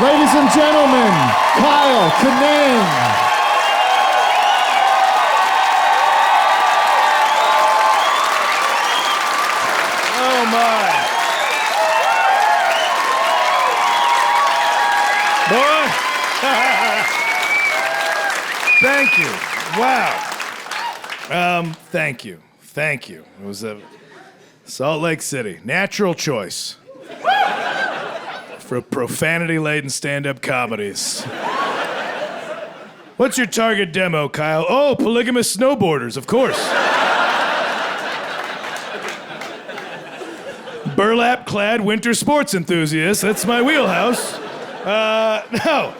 Ladies and gentlemen, Kyle Kinane. Oh my. Boy. Thank you. Wow. Thank you. Thank you. It was a Salt Lake City. Natural choice. For profanity-laden stand-up comedies. What's your target demo, Kyle? Oh, polygamous snowboarders, of course. Burlap-clad winter sports enthusiasts. That's my wheelhouse. No.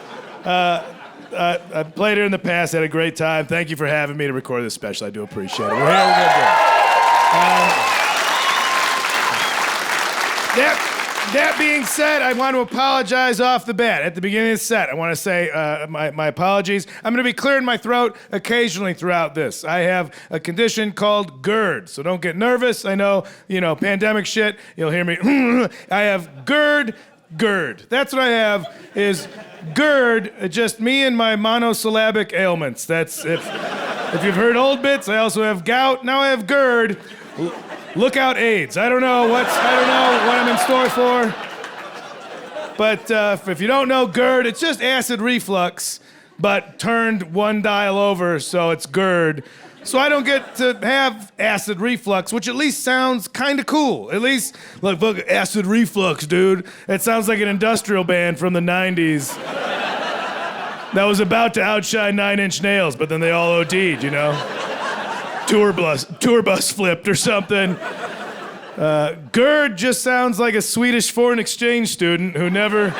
I've played it in the past, had a great time. Thank you for having me to record this special. I do appreciate it. We're here, we're gonna do it. That being said, I want to apologize off the bat. At the beginning of the set, I want to say my apologies. I'm going to be clearing my throat occasionally throughout this. I have a condition called GERD, so don't get nervous. I know, pandemic shit. You'll hear me. I have GERD. That's what I have, is GERD, just me and my monosyllabic ailments. That's, if you've heard old bits, I also have gout. Now I have GERD. Look out, AIDS. I don't know what I'm in store for. But if you don't know GERD, it's just acid reflux, but turned one dial over, so it's GERD. So I don't get to have acid reflux, which at least sounds kind of cool. At least, look, acid reflux, dude. It sounds like an industrial band from the 90s that was about to outshine Nine Inch Nails, but then they all OD'd, Tour bus flipped or something. GERD just sounds like a Swedish foreign exchange student who never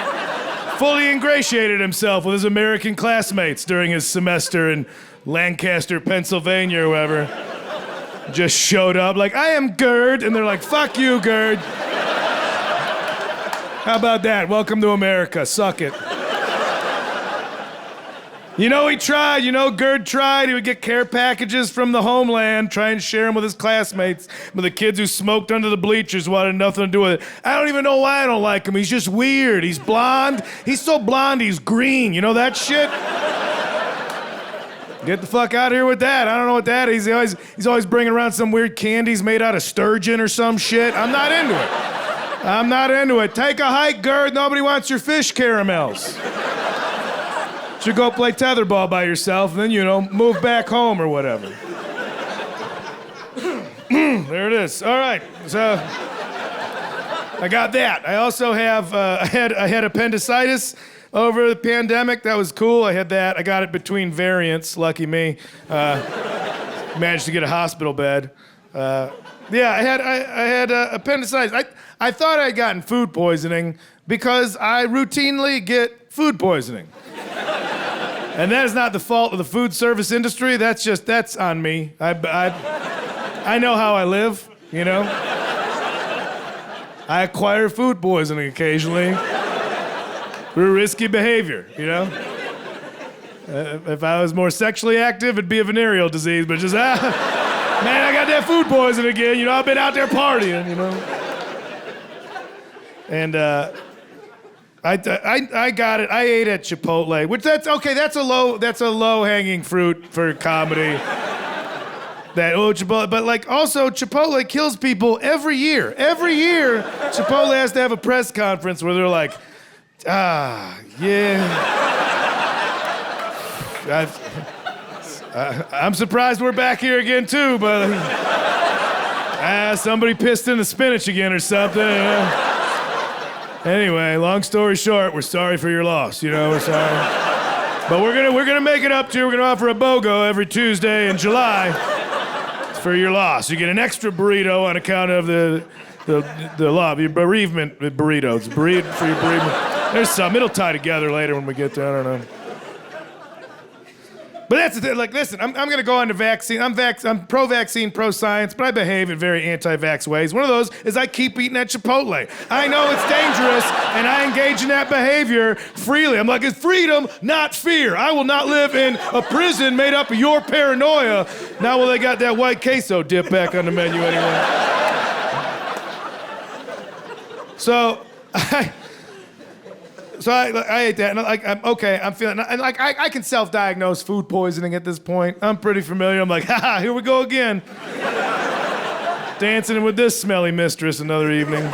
fully ingratiated himself with his American classmates during his semester in Lancaster, Pennsylvania, or wherever. Just showed up like, I am GERD, and they're like, fuck you, GERD. How about that? Welcome to America. Suck it. He tried. GERD tried. He would get care packages from the homeland, try and share them with his classmates. But the kids who smoked under the bleachers wanted nothing to do with it. I don't even know why I don't like him. He's just weird. He's blonde. He's so blonde, he's green. You know that shit? Get the fuck out of here with that. I don't know what that is. He's always bringing around some weird candies made out of sturgeon or some shit. I'm not into it. Take a hike, GERD. Nobody wants your fish caramels. Should go play tetherball by yourself, and then, move back home or whatever. There it is. All right, so I got that. I also have, I had appendicitis over the pandemic. That was cool. I had that. I got it between variants. Lucky me. Managed to get a hospital bed. I had appendicitis. I thought I'd gotten food poisoning because I routinely get food poisoning. And that is not the fault of the food service industry. That's on me. I know how I live, I acquire food poisoning occasionally through risky behavior, If I was more sexually active, it'd be a venereal disease, but just, man, I got that food poisoning again. I've been out there partying, And, I got it. I ate at Chipotle, which that's okay. That's a low hanging fruit for comedy. Chipotle, but also Chipotle kills people every year. Every year, Chipotle has to have a press conference where they're like, yeah. I'm surprised we're back here again too, but somebody pissed in the spinach again or something. Anyway, long story short, we're sorry for your loss. We're sorry. But we're gonna make it up to you. We're gonna offer a BOGO every Tuesday in July for your loss. You get an extra burrito on account of the law, your bereavement burrito. It's burrito for your bereavement. There's some. It'll tie together later when we get there. I don't know. But that's the thing. Listen, I'm going to go on to vaccine. I'm pro-vaccine, pro-science, but I behave in very anti-vax ways. One of those is I keep eating at Chipotle. I know it's dangerous, and I engage in that behavior freely. I'm like, it's freedom, not fear. I will not live in a prison made up of your paranoia. Now, they got that white queso dip back on the menu anyway. So So I ate that, and I'm feeling, and like I can self-diagnose food poisoning at this point. I'm pretty familiar. I'm like, ha, here we go again. Dancing with this smelly mistress another evening.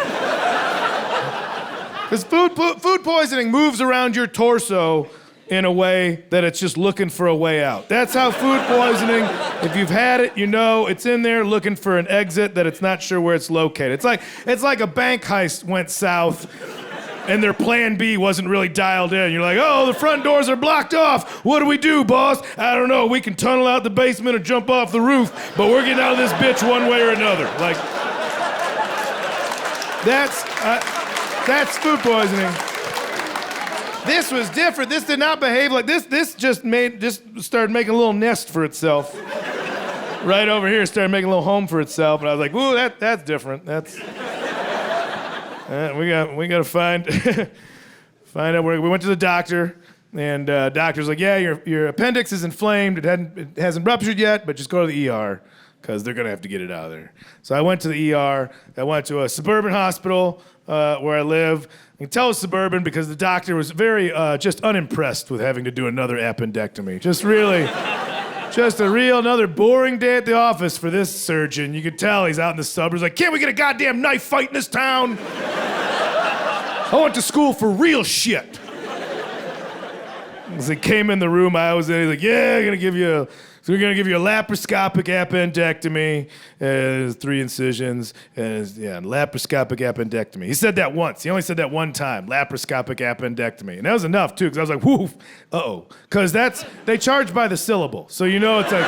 Because food poisoning moves around your torso in a way that it's just looking for a way out. That's how food poisoning, if you've had it, you know it's in there looking for an exit that it's not sure where it's located. It's like a bank heist went south and their plan B wasn't really dialed in. You're like, oh, the front doors are blocked off. What do we do, boss? I don't know. We can tunnel out the basement or jump off the roof, but we're getting out of this bitch one way or another. Like, that's food poisoning. This was different. This did not behave like this. This just started making a little nest for itself. Right over here, started making a little home for itself, and I was like, "Ooh, that's different. That's we got to find out where." We went to the doctor, and doctor's like, "Yeah, your appendix is inflamed. It hasn't ruptured yet, but just go to the ER because they're gonna have to get it out of there." So I went to the ER. I went to a suburban hospital where I live. I can tell it's suburban because the doctor was very just unimpressed with having to do another appendectomy. Just another boring day at the office for this surgeon. You could tell he's out in the suburbs like, can't we get a goddamn knife fight in this town? I went to school for real shit. As he came in the room I was in, he's like, yeah, we're gonna give you a laparoscopic appendectomy, 3 incisions, laparoscopic appendectomy. He said that once. He only said that one time, laparoscopic appendectomy. And that was enough, too, because I was like, whoo, uh-oh. Because they charge by the syllable. So you know it's like,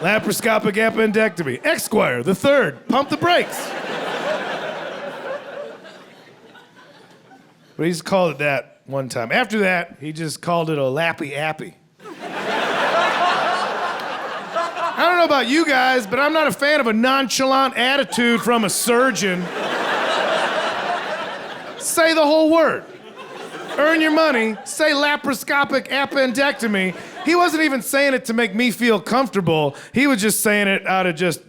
laparoscopic appendectomy. Esquire, the third, pump the brakes. But he just called it that one time. After that, he just called it a lappy-appy. I don't know about you guys, but I'm not a fan of a nonchalant attitude from a surgeon. Say the whole word. Earn your money, say laparoscopic appendectomy. He wasn't even saying it to make me feel comfortable. He was just saying it out of just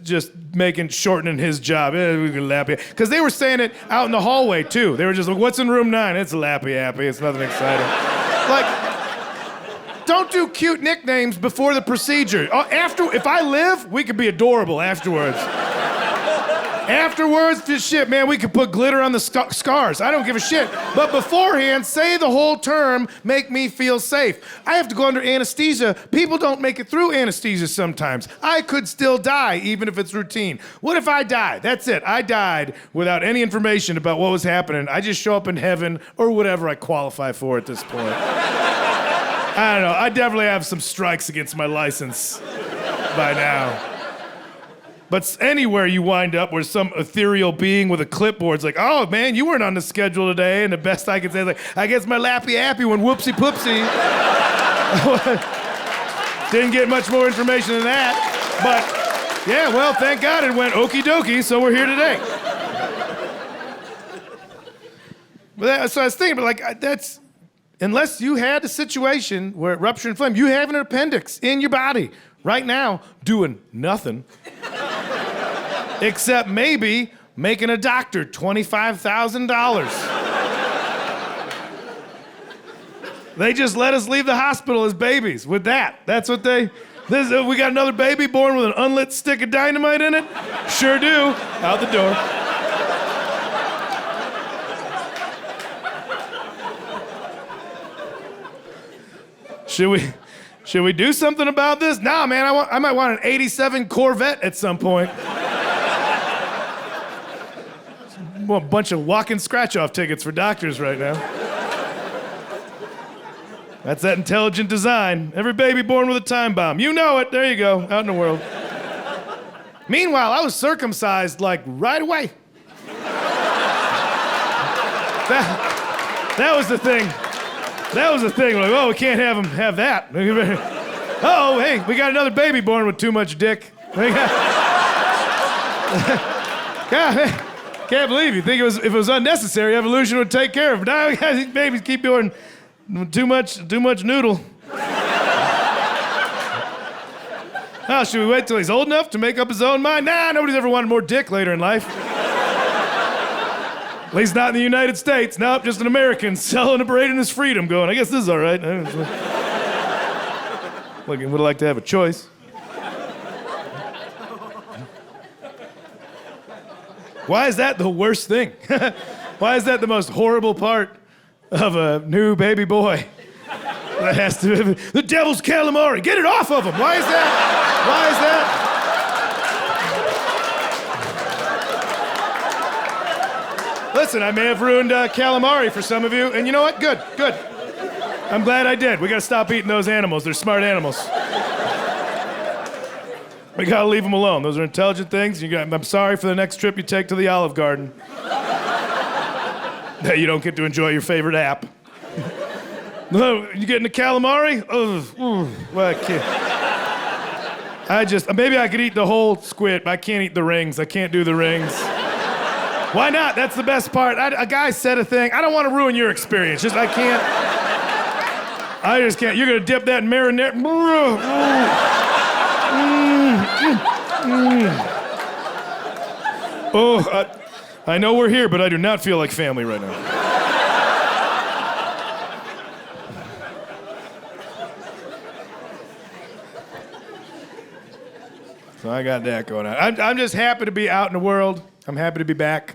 shortening his job. We can lappy. Because they were saying it out in the hallway, too. They were just like, what's in room 9? It's a lappy-appy. It's nothing exciting. Like, don't do cute nicknames before the procedure. If I live, we could be adorable afterwards. Afterwards, just shit, man, we could put glitter on the scars. I don't give a shit. But beforehand, say the whole term, make me feel safe. I have to go under anesthesia. People don't make it through anesthesia sometimes. I could still die, even if it's routine. What if I die? That's it. I died without any information about what was happening. I just show up in heaven or whatever I qualify for at this point. I don't know. I definitely have some strikes against my license by now. But anywhere you wind up where some ethereal being with a clipboard's like, oh, man, you weren't on the schedule today. And the best I can say is like, I guess my lappy-appy went whoopsie-poopsie. Didn't get much more information than that. But, yeah, well, thank God it went okie-dokie, so we're here today. So I was thinking, but like, that's... Unless you had a situation where it ruptured and inflamed, you have an appendix in your body right now doing nothing except maybe making a doctor $25,000. They just let us leave the hospital as babies with that. That's what we got another baby born with an unlit stick of dynamite in it? Sure do. Out the door. Should we do something about this? Nah, man, I might want an 87 Corvette at some point. Well, a bunch of walk-in scratch-off tickets for doctors right now. That's that intelligent design. Every baby born with a time bomb. You know it. There you go, out in the world. Meanwhile, I was circumcised, like, right away. That was the thing. That was the thing. Like, oh, we can't have that. Oh, hey, we got another baby born with too much dick. God, can't believe you think if it was unnecessary, evolution would take care of it. Now babies keep doing too much noodle. Oh, should we wait till he's old enough to make up his own mind? Nah, nobody's ever wanted more dick later in life. At least not in the United States. Nope, just an American celebrating his freedom going, I guess this is all right. Look, would like to have a choice. Why is that the worst thing? Why is that the most horrible part of a new baby boy? That has to be the devil's calamari. Get it off of him. Why is that? Why is that? Listen, I may have ruined calamari for some of you, and you know what? Good, good. I'm glad I did. We gotta stop eating those animals. They're smart animals. We gotta leave them alone. Those are intelligent things. I'm sorry for the next trip you take to the Olive Garden. That you don't get to enjoy your favorite app. No, you getting the calamari? Well, I can't. Maybe I could eat the whole squid, but I can't eat the rings. I can't do the rings. Why not? That's the best part. A guy said a thing. I don't want to ruin your experience. I can't. I just can't. You're going to dip that in marinara. Oh, I know we're here, but I do not feel like family right now. So I got that going on. I'm just happy to be out in the world. I'm happy to be back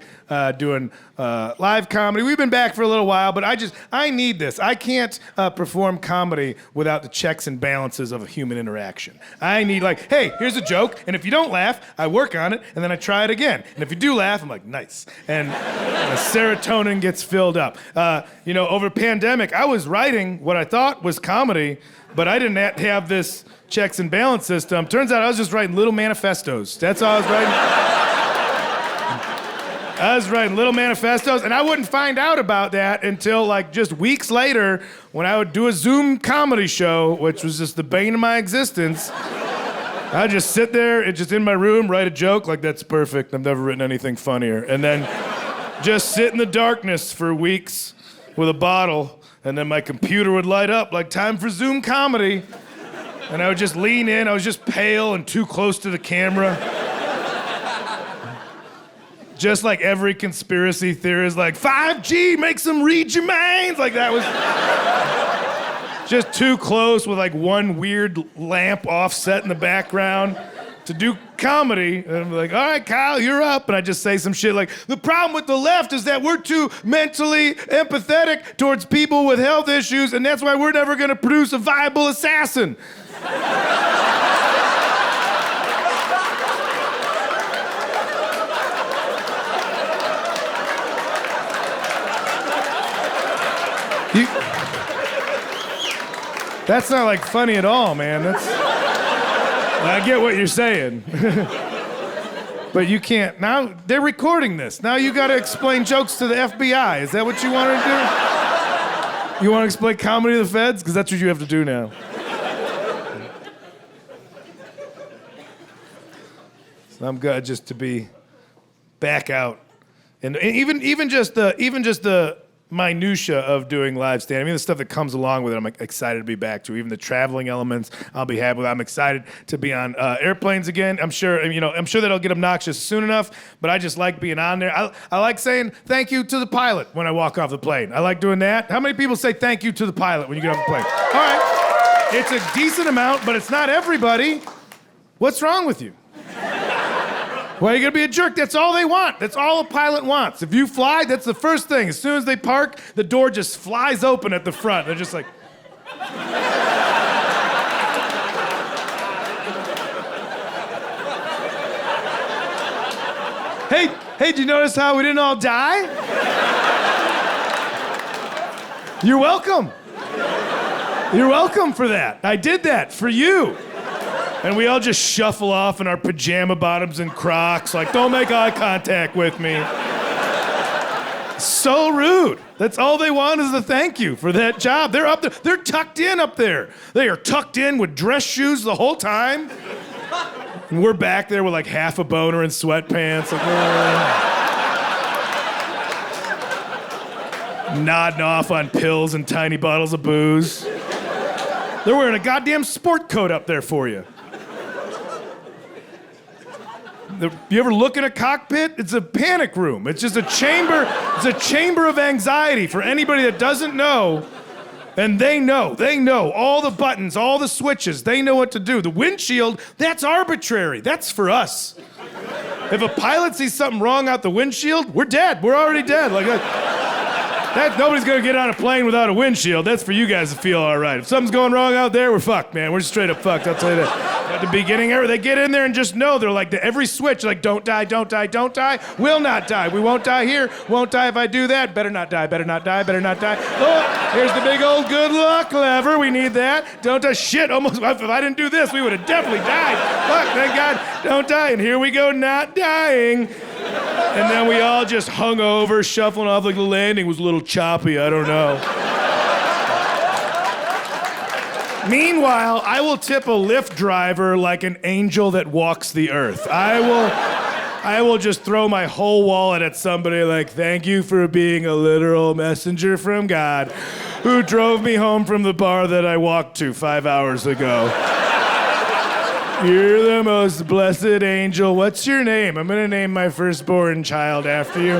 doing live comedy. We've been back for a little while, but I need this. I can't perform comedy without the checks and balances of a human interaction. I need hey, here's a joke, and if you don't laugh, I work on it, and then I try it again. And if you do laugh, I'm like, nice. And serotonin gets filled up. Over pandemic, I was writing what I thought was comedy, but I didn't have this checks and balance system. Turns out I was just writing little manifestos. That's all I was writing. I was writing little manifestos, and I wouldn't find out about that until just weeks later when I would do a Zoom comedy show, which was just the bane of my existence. I'd just sit there, just in my room, write a joke, that's perfect. I've never written anything funnier. And then just sit in the darkness for weeks with a bottle, and then my computer would light up time for Zoom comedy. And I would just lean in. I was just pale and too close to the camera. Just like every conspiracy theorist, 5G makes them read your minds. That was just too close with one weird lamp offset in the background to do comedy. And I'm like, all right, Kyle, you're up. And I just say some shit the problem with the left is that we're too mentally empathetic towards people with health issues, and that's why we're never gonna produce a viable assassin. That's not funny at all, man. I get what you're saying. But you can't. Now they're recording this. Now you gotta explain jokes to the FBI. Is that what you want to do? You want to explain comedy to the feds? Because that's what you have to do now. So I'm glad just to be back out. And even just the minutia of doing live stand. The stuff that comes along with it, I'm excited to be back to. Even the traveling elements, I'll be happy with. I'm excited to be on airplanes again. I'm sure that'll get obnoxious soon enough, but I just like being on there. I like saying thank you to the pilot when I walk off the plane. I like doing that. How many people say thank you to the pilot when you get off the plane? All right. It's a decent amount, but it's not everybody. What's wrong with you? Why are you gonna be a jerk? That's all they want. That's all a pilot wants. If you fly, that's the first thing. As soon as they park, the door just flies open at the front. They're just like... Hey, did you notice how we didn't all die? You're welcome. You're welcome for that. I did that for you. And we all just shuffle off in our pajama bottoms and Crocs, don't make eye contact with me. So rude. That's all they want is a thank you for that job. They're up there. They're tucked in up there. They are tucked in with dress shoes the whole time. And we're back there with half a boner and sweatpants. Nodding off on pills and tiny bottles of booze. They're wearing a goddamn sport coat up there for you. You ever look in a cockpit? It's a panic room. It's just a chamber It's a chamber of anxiety for anybody that doesn't know. And they know all the buttons, all the switches, they know what to do. The windshield, that's arbitrary, that's for us. If a pilot sees something wrong out the windshield, we're dead, we're already dead. Like nobody's gonna get on a plane without a windshield, that's for you guys to feel all right. If something's going wrong out there, we're fucked, man, we're straight up fucked, I'll tell you that. At the beginning, they get in there and just know, they're like, every switch, like, don't die, don't die, don't die, will not die, we won't die here, won't die if I do that, better not die, better not die, better not die. Oh, here's the big old good luck lever, we need that, don't die, shit, almost, if I didn't do this, we would have definitely died. Fuck, thank God, don't die, and here we go, not dying. And then we all just hung over, shuffling off like the landing was a little choppy, I don't know. Meanwhile, I will tip a Lyft driver like an angel that walks the earth. I will just throw my whole wallet at somebody like, thank you for being a literal messenger from God who drove me home from the bar that I walked to 5 hours ago. You're the most blessed angel. What's your name? I'm gonna name my firstborn child after you.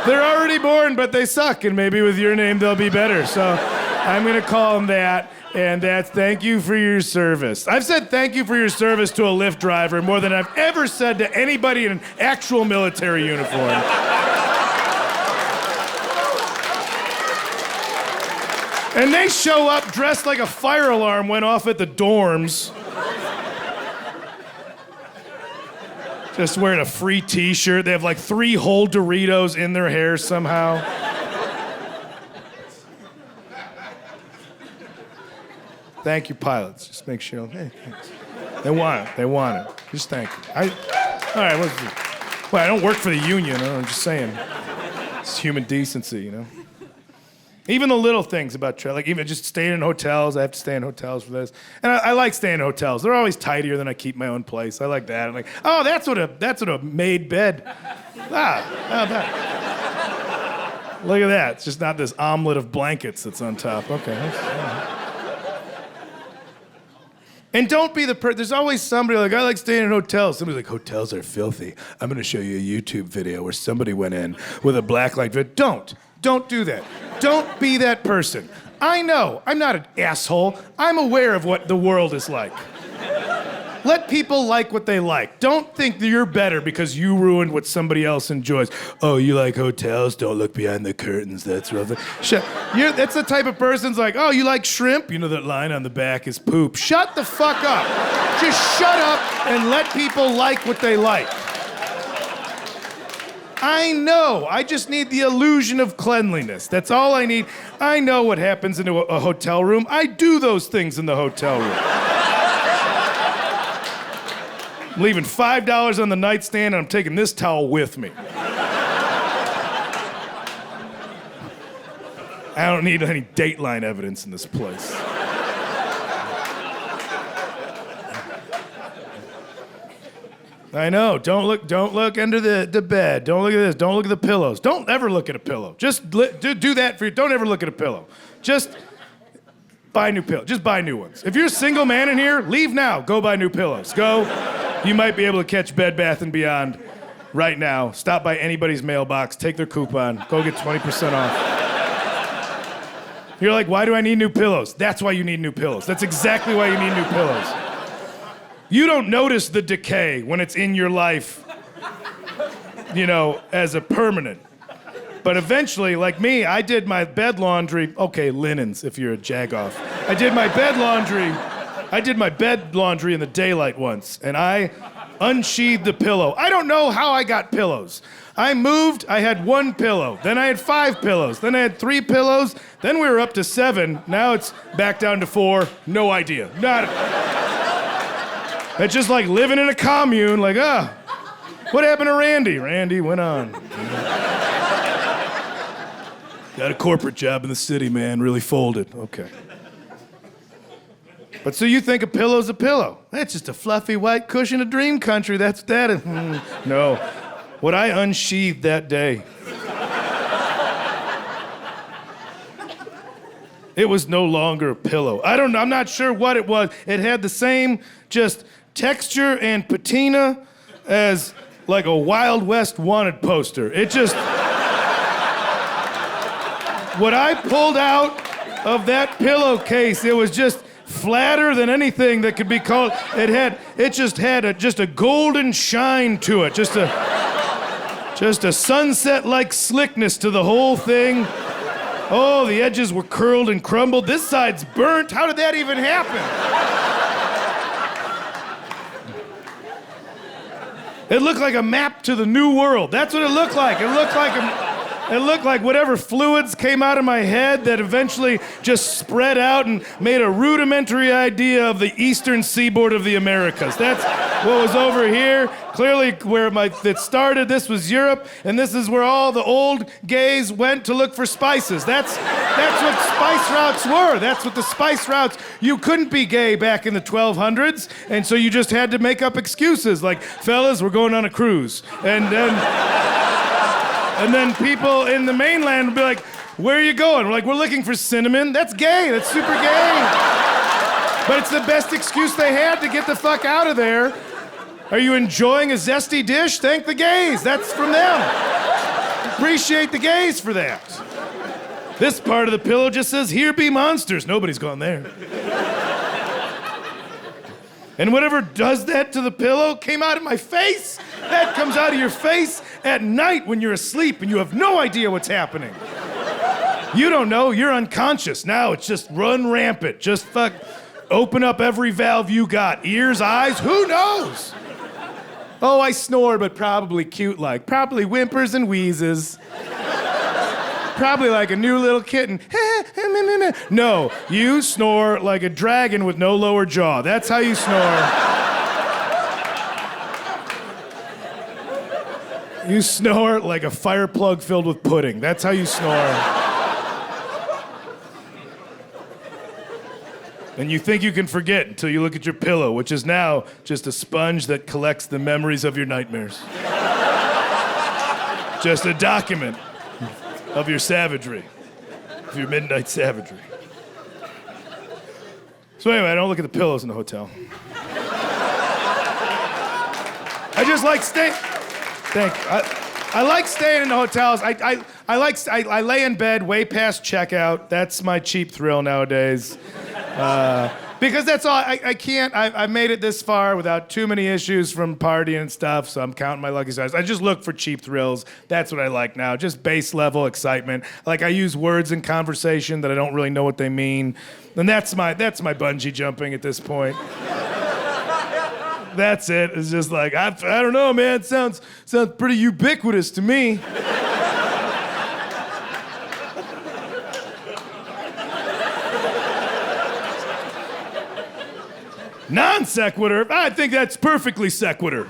They're already born, but they suck, and maybe with your name they'll be better. So I'm gonna call them that. And that's thank you for your service. I've said thank you for your service to a Lyft driver more than I've ever said to anybody in an actual military uniform. And they show up dressed like a fire alarm went off at the dorms. Just wearing a free t-shirt. They have like 3 whole Doritos in their hair somehow. Thank you, pilots. Just make sure. Hey, thanks. They want it. Just thank you. All right, well, I don't work for the union. I'm just saying. It's human decency, you know? Even the little things about travel, like even just staying in hotels. I have to stay in hotels for this. And I like staying in hotels. They're always tidier than I keep my own place. I like that. I'm like, oh, that's what a made bed. How about? Look at that. It's just not this omelet of blankets that's on top. Okay. And don't be the there's always somebody like, I like staying in hotels. Somebody's like, hotels are filthy. I'm gonna show you a YouTube video where somebody went in with a blacklight video. Don't do that. Don't be that person. I know, I'm not an asshole. I'm aware of what the world is like. Let people like what they like. Don't think that you're better because you ruined what somebody else enjoys. Oh, you like hotels? Don't look behind the curtains. That's rough. That's the type of person's like, oh, you like shrimp? You know that line on the back is poop. Shut the fuck up. Just shut up and let people like what they like. I know. I just need the illusion of cleanliness. That's all I need. I know what happens in a hotel room. I do those things in the hotel room. I'm leaving $5 on the nightstand, and I'm taking this towel with me. I don't need any Dateline evidence in this place. I know. Don't look under the bed. Don't look at this. Don't look at the pillows. Don't ever look at a pillow. Just do that for you. Don't ever look at a pillow. Just buy new pillows. Just buy new ones. If you're a single man in here, leave now. Go buy new pillows. Go. You might be able to catch Bed Bath & Beyond right now. Stop by anybody's mailbox. Take their coupon. Go get 20% off. You're like, why do I need new pillows? That's why you need new pillows. That's exactly why you need new pillows. You don't notice the decay when it's in your life, as a permanent. But eventually, like me, I did my bed laundry. Okay, linens, if you're a jagoff. I did my bed laundry in the daylight once, and I unsheathed the pillow. I don't know how I got pillows. I moved, I had 1 pillow. Then I had 5 pillows. Then I had 3 pillows. Then we were up to 7. Now it's back down to 4. No idea. It's just like living in a commune, like, what happened to Randy? Randy went on. Got a corporate job in the city, man, really folded. Okay. But so you think a pillow's a pillow. That's just a fluffy white cushion of dream country, that's that. No. What I unsheathed that day. It was no longer a pillow. I'm not sure what it was. It had the same just texture and patina as like a Wild West wanted poster. It just What I pulled out of that pillowcase, it was just flatter than anything that could be called. It just had a golden shine to it, just a sunset-like slickness to the whole thing. Oh, the edges were curled and crumbled. This side's burnt. How did that even happen? It looked like a map to the new world. That's what it looked like. It looked like whatever fluids came out of my head that eventually just spread out and made a rudimentary idea of the eastern seaboard of the Americas. That's what was over here. Clearly where it started, this was Europe, and this is where all the old gays went to look for spices. That's what spice routes were. That's what the spice routes, you couldn't be gay back in the 1200s, and so you just had to make up excuses like, fellas, we're going on a cruise. And then people in the mainland would be like, where are you going? We're like, we're looking for cinnamon. That's gay. That's super gay. But it's the best excuse they had to get the fuck out of there. Are you enjoying a zesty dish? Thank the gays. That's from them. Appreciate the gays for that. This part of the pillow just says, here be monsters. Nobody's gone there. And whatever does that to the pillow came out of my face. That comes out of your face at night when you're asleep and you have no idea what's happening. You don't know, you're unconscious. Now it's just run rampant. Just open up every valve you got. Ears, eyes, who knows? Oh, I snore, but probably cute-like. Probably whimpers and wheezes. Probably like a new little kitten. No, you snore like a dragon with no lower jaw. That's how you snore. You snore like a fire plug filled with pudding. That's how you snore. And you think you can forget until you look at your pillow, which is now just a sponge that collects the memories of your nightmares. Just a document of your savagery, of your midnight savagery. So anyway, I don't look at the pillows in the hotel. I just like staying. I like staying in the hotels. I lay in bed way past checkout. That's my cheap thrill nowadays. Because that's all, I made it this far without too many issues from partying and stuff, so I'm counting my lucky stars. I just look for cheap thrills. That's what I like now, just base level excitement. Like I use words in conversation that I don't really know what they mean. And that's my bungee jumping at this point. That's it. It's just like, I don't know, man, it sounds pretty ubiquitous to me. Non sequitur? I think that's perfectly sequitur.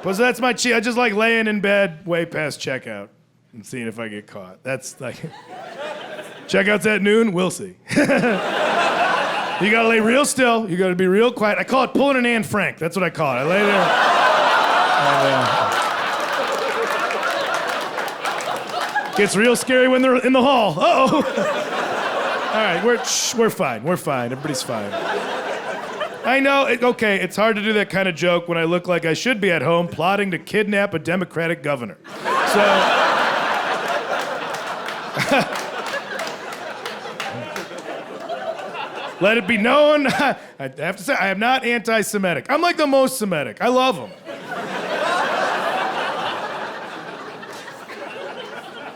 But that's my cheat. I just like laying in bed way past checkout and seeing if I get caught. That's like, checkout's at noon, we'll see. You gotta lay real still. You gotta be real quiet. I call it pulling an Anne Frank. That's what I call it. I lay there. Gets real scary when they're in the hall. Uh-oh. All right, we're fine. We're fine. Everybody's fine. I know, it's hard to do that kind of joke when I look like I should be at home plotting to kidnap a Democratic governor. So... Let it be known, I have to say, I am not anti-Semitic. I'm like the most Semitic. I love them.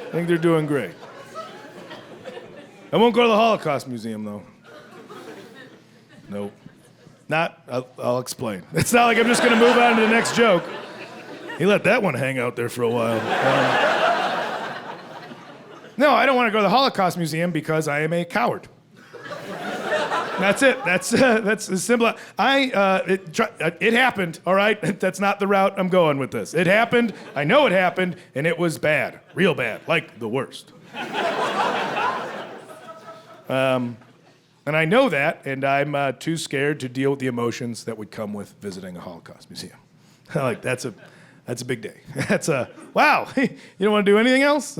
I think they're doing great. I won't go to the Holocaust Museum, though. Nope. I'll explain. It's not like I'm just going to move on to the next joke. He let that one hang out there for a while. No, I don't want to go to the Holocaust Museum because I am a coward. That's it. That's as simple. It happened, all right? That's not the route I'm going with this. It happened, I know it happened, and it was bad. Real bad. Like the worst. And I know that, and I'm too scared to deal with the emotions that would come with visiting a Holocaust museum. Like, that's a big day. That's wow, you don't want to do anything else?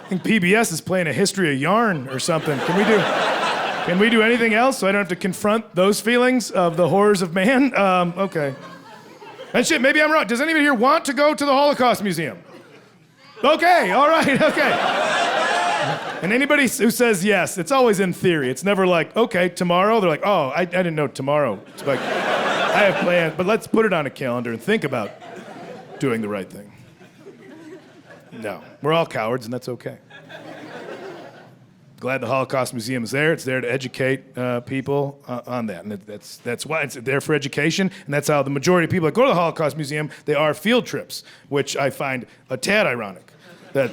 I think PBS is playing a history of yarn or something. Can we do anything else so I don't have to confront those feelings of the horrors of man? Okay. And shit, maybe I'm wrong. Does anybody here want to go to the Holocaust Museum? Okay, all right, okay. And anybody who says yes, it's always in theory. It's never like, okay, tomorrow. They're like, oh, I didn't know tomorrow. It's like, I have plans, but let's put it on a calendar and think about doing the right thing. No, we're all cowards, and that's okay. Glad the Holocaust Museum is there. It's there to educate people on that, and that's why it's there for education. And that's how the majority of people that go to the Holocaust Museum, they are field trips, which I find a tad ironic. That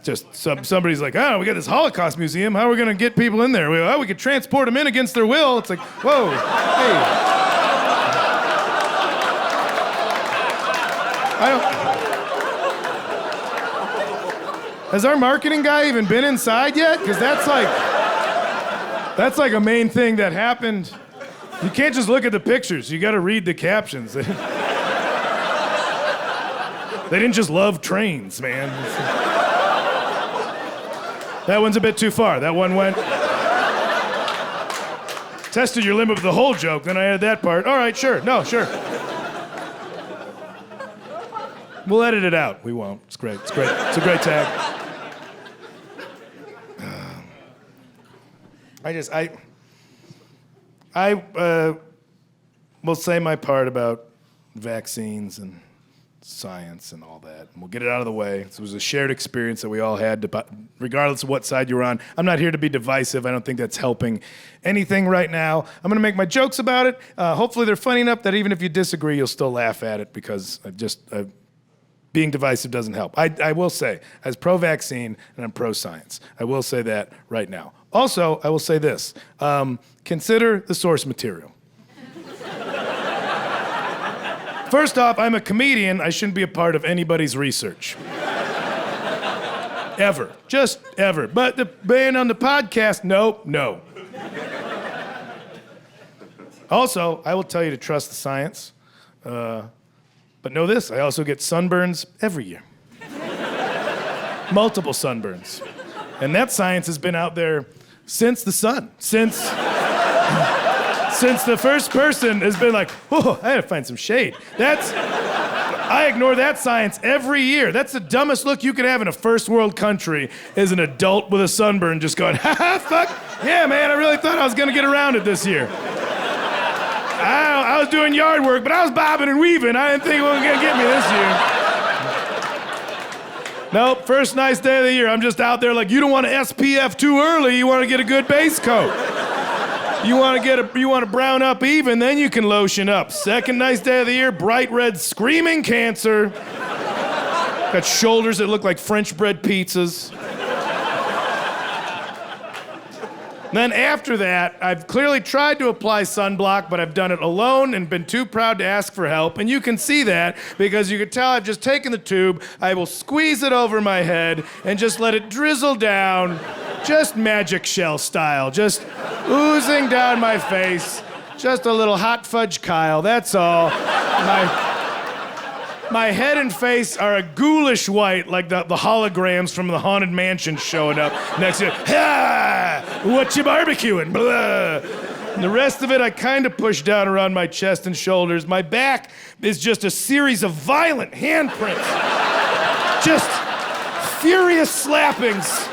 just somebody's like, oh, we got this Holocaust Museum. How are we going to get people in there? We could transport them in against their will. It's like, whoa, hey. Has our marketing guy even been inside yet? Because that's like a main thing that happened. You can't just look at the pictures. You got to read the captions. They didn't just love trains, man. That one's a bit too far. That one went. Tested your limit with the whole joke, then I added that part. All right, sure. No, sure. We'll edit it out. We won't. It's great. It's great. It's a great tag. I will say my part about vaccines and science and all that. And we'll get it out of the way. It was a shared experience that we all had, regardless of what side you're on. I'm not here to be divisive. I don't think that's helping anything right now. I'm going to make my jokes about it. Hopefully they're funny enough that even if you disagree, you'll still laugh at it because being divisive doesn't help. I will say, as pro-vaccine and I'm pro-science, I will say that right now. Also, I will say this. Consider the source material. First off, I'm a comedian. I shouldn't be a part of anybody's research. Ever. Just ever. But being on the podcast, no. Also, I will tell you to trust the science. But know this, I also get sunburns every year. Multiple sunburns. And that science has been out there since the sun. Since the first person has been like, oh, I gotta find some shade. I ignore that science every year. That's the dumbest look you could have in a first world country, is an adult with a sunburn just going, ha ha, fuck, yeah, man, I really thought I was gonna get around it this year. I was doing yard work, but I was bobbing and weaving. I didn't think it was gonna get me this year. Nope, first nice day of the year, I'm just out there like, you don't want to SPF too early, you want to get a good base coat. You want to brown up even, then you can lotion up. Second nice day of the year, bright red screaming cancer. Got shoulders that look like French bread pizzas. Then after that, I've clearly tried to apply sunblock, but I've done it alone and been too proud to ask for help. And you can see that because you can tell I've just taken the tube, I will squeeze it over my head and just let it drizzle down, just magic shell style, just oozing down my face. Just a little hot fudge Kyle, that's all. My head and face are a ghoulish white, like the holograms from the Haunted Mansion showing up next to you. Ha! What you barbecuing? Blah. And the rest of it I kind of push down around my chest and shoulders. My back is just a series of violent handprints. Just furious slappings.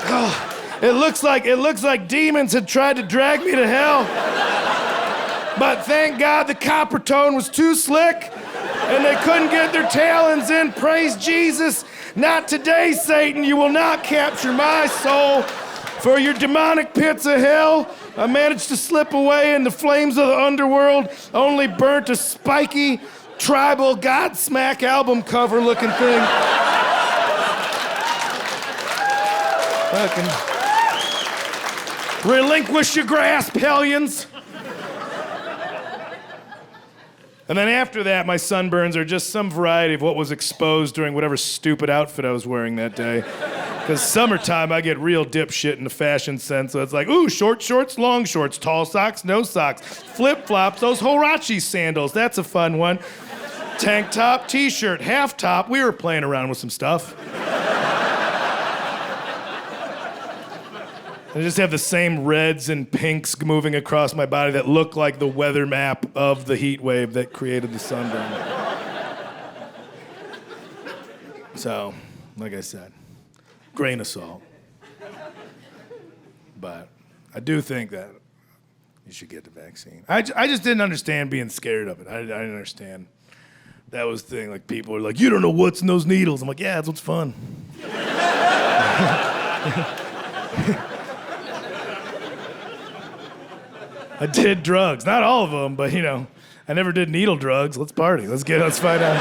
Oh, it looks like demons had tried to drag me to hell. But thank God the copper tone was too slick. And they couldn't get their talons in. Praise Jesus. Not today, Satan. You will not capture my soul. For your demonic pits of hell, I managed to slip away in the flames of the underworld, only burnt a spiky, tribal Godsmack album cover looking thing. Fucking relinquish your grasp, hellions. And then after that, my sunburns are just some variety of what was exposed during whatever stupid outfit I was wearing that day. Because summertime, I get real dipshit in the fashion sense. So it's like, ooh, short shorts, long shorts, tall socks, no socks, flip-flops, those Huarache sandals, that's a fun one. Tank top, t-shirt, half top, we were playing around with some stuff. I just have the same reds and pinks moving across my body that look like the weather map of the heat wave that created the sunburn. So, like I said, grain of salt. But I do think that you should get the vaccine. I just didn't understand being scared of it. I didn't understand. That was the thing, like people were like, you don't know what's in those needles. I'm like, yeah, that's what's fun. I did drugs, not all of them, but I never did needle drugs. Let's party, let's find out.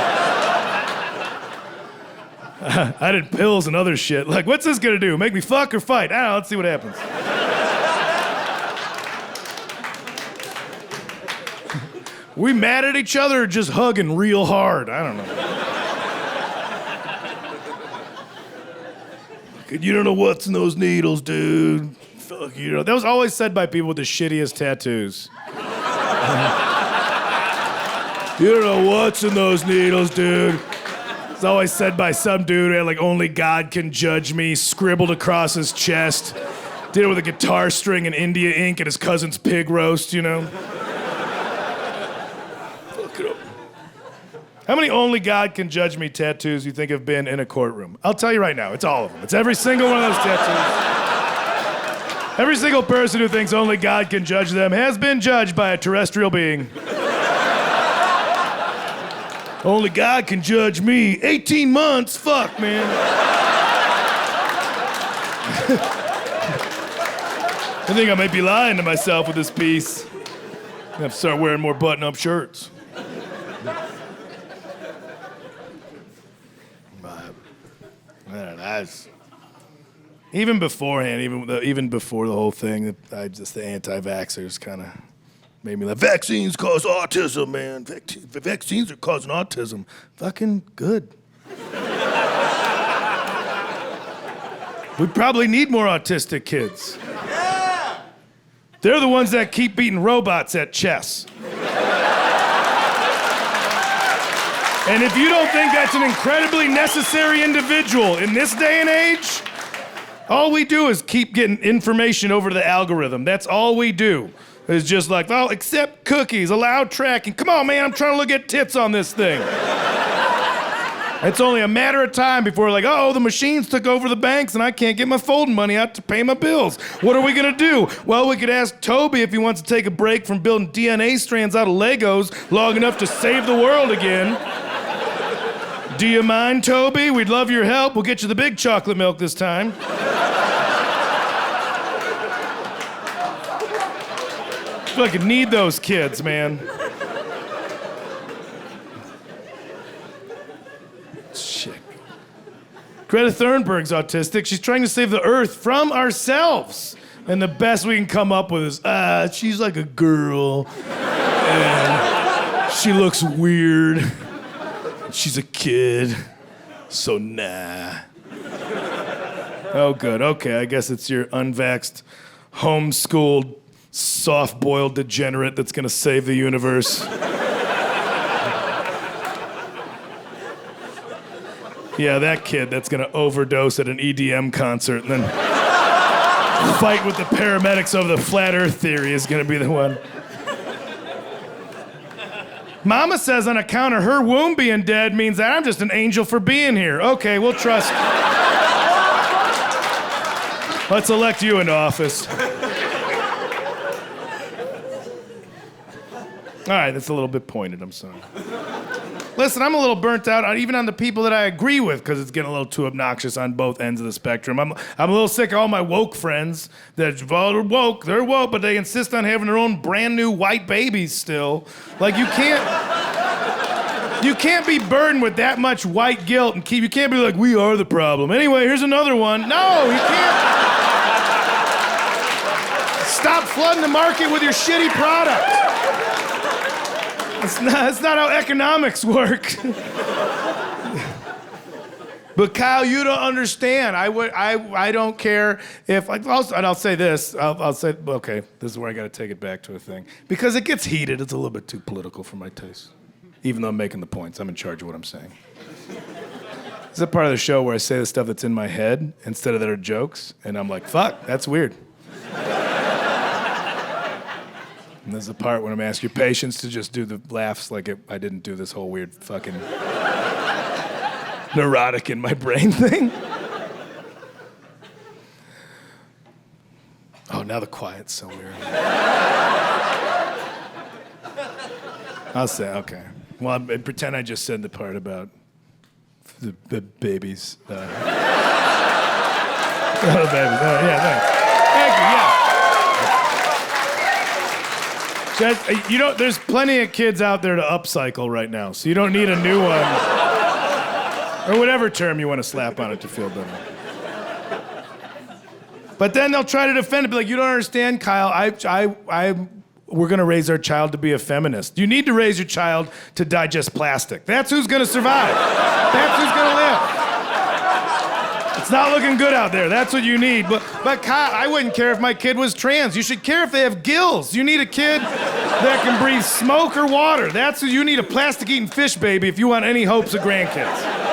I did pills and other shit. Like, what's this gonna do? Make me fuck or fight? I don't know, let's see what happens. We mad at each other or just hugging real hard? I don't know. You don't know what's in those needles, dude. Fuck you. That was always said by people with the shittiest tattoos. You don't know what's in those needles, dude. It's always said by some dude who had like "Only God Can Judge Me" scribbled across his chest. Did it with a guitar string and India ink and his cousin's pig roast, How many "Only God Can Judge Me" tattoos you think have been in a courtroom? I'll tell you right now, it's all of them. It's every single one of those tattoos. Every single person who thinks only God can judge them has been judged by a terrestrial being. Only God can judge me. 18 months? Fuck, man. I think I might be lying to myself with this piece. I have to start wearing more button-up shirts. Even beforehand, even before the whole thing, the anti-vaxxers kind of made me laugh. Vaccines cause autism, man. The vaccines are causing autism. Fucking good. We probably need more autistic kids. Yeah! They're the ones that keep beating robots at chess. And if you don't think that's an incredibly necessary individual in this day and age, all we do is keep getting information over to the algorithm. That's all we do. It's just like, oh, accept cookies, allow tracking. Come on, man, I'm trying to look at tits on this thing. It's only a matter of time before like, oh, the machines took over the banks and I can't get my folding money out to pay my bills. What are we gonna do? Well, we could ask Toby if he wants to take a break from building DNA strands out of Legos long enough to save the world again. Do you mind, Toby? We'd love your help. We'll get you the big chocolate milk this time. Fucking need those kids, man. Shit. Greta Thunberg's autistic. She's trying to save the Earth from ourselves. And the best we can come up with is, she's like a girl. And she looks weird. She's a kid. So nah. Oh, good. Okay, I guess it's your unvaxxed, homeschooled, soft-boiled degenerate that's gonna save the universe. Yeah, that kid that's gonna overdose at an EDM concert and then fight with the paramedics over the flat earth theory is gonna be the one. Mama says on account of her womb being dead means that I'm just an angel for being here. Okay, we'll trust. Let's elect you into office. All right, that's a little bit pointed, I'm sorry. Listen, I'm a little burnt out even on the people that I agree with because it's getting a little too obnoxious on both ends of the spectrum. I'm a little sick of all my woke friends that are woke, but they insist on having their own brand new white babies still. Like you can't be burdened with that much white guilt and you can't be like, we are the problem. Anyway, here's another one. No, you can't. Stop flooding the market with your shitty product. That's not how economics work. But Kyle, you don't understand. I don't care if, and I'll say this. I'll say, okay, this is where I got to take it back to a thing. Because it gets heated. It's a little bit too political for my taste. Even though I'm making the points, I'm in charge of what I'm saying. This is a part of the show where I say the stuff that's in my head instead of that are jokes. And I'm like, fuck, that's weird. And there's the part when I'm asking your patience to just do the laughs like I didn't do this whole weird fucking neurotic in my brain thing. Oh, now the quiet's so weird. I'll say, okay. Well, pretend I just said the part about the babies. Oh, babies. Oh, yeah, thanks. Thank you, yeah. Just, there's plenty of kids out there to upcycle right now, so you don't need a new one. Or whatever term you want to slap on it to feel better. But then they'll try to defend it, be like, you don't understand, Kyle. We're gonna raise our child to be a feminist. You need to raise your child to digest plastic. That's who's gonna survive. That's who's gonna live. It's not looking good out there. That's what you need. But Kyle, I wouldn't care if my kid was trans. You should care if they have gills. You need a kid that can breathe smoke or water. That's what you need, a plastic-eating fish baby if you want any hopes of grandkids.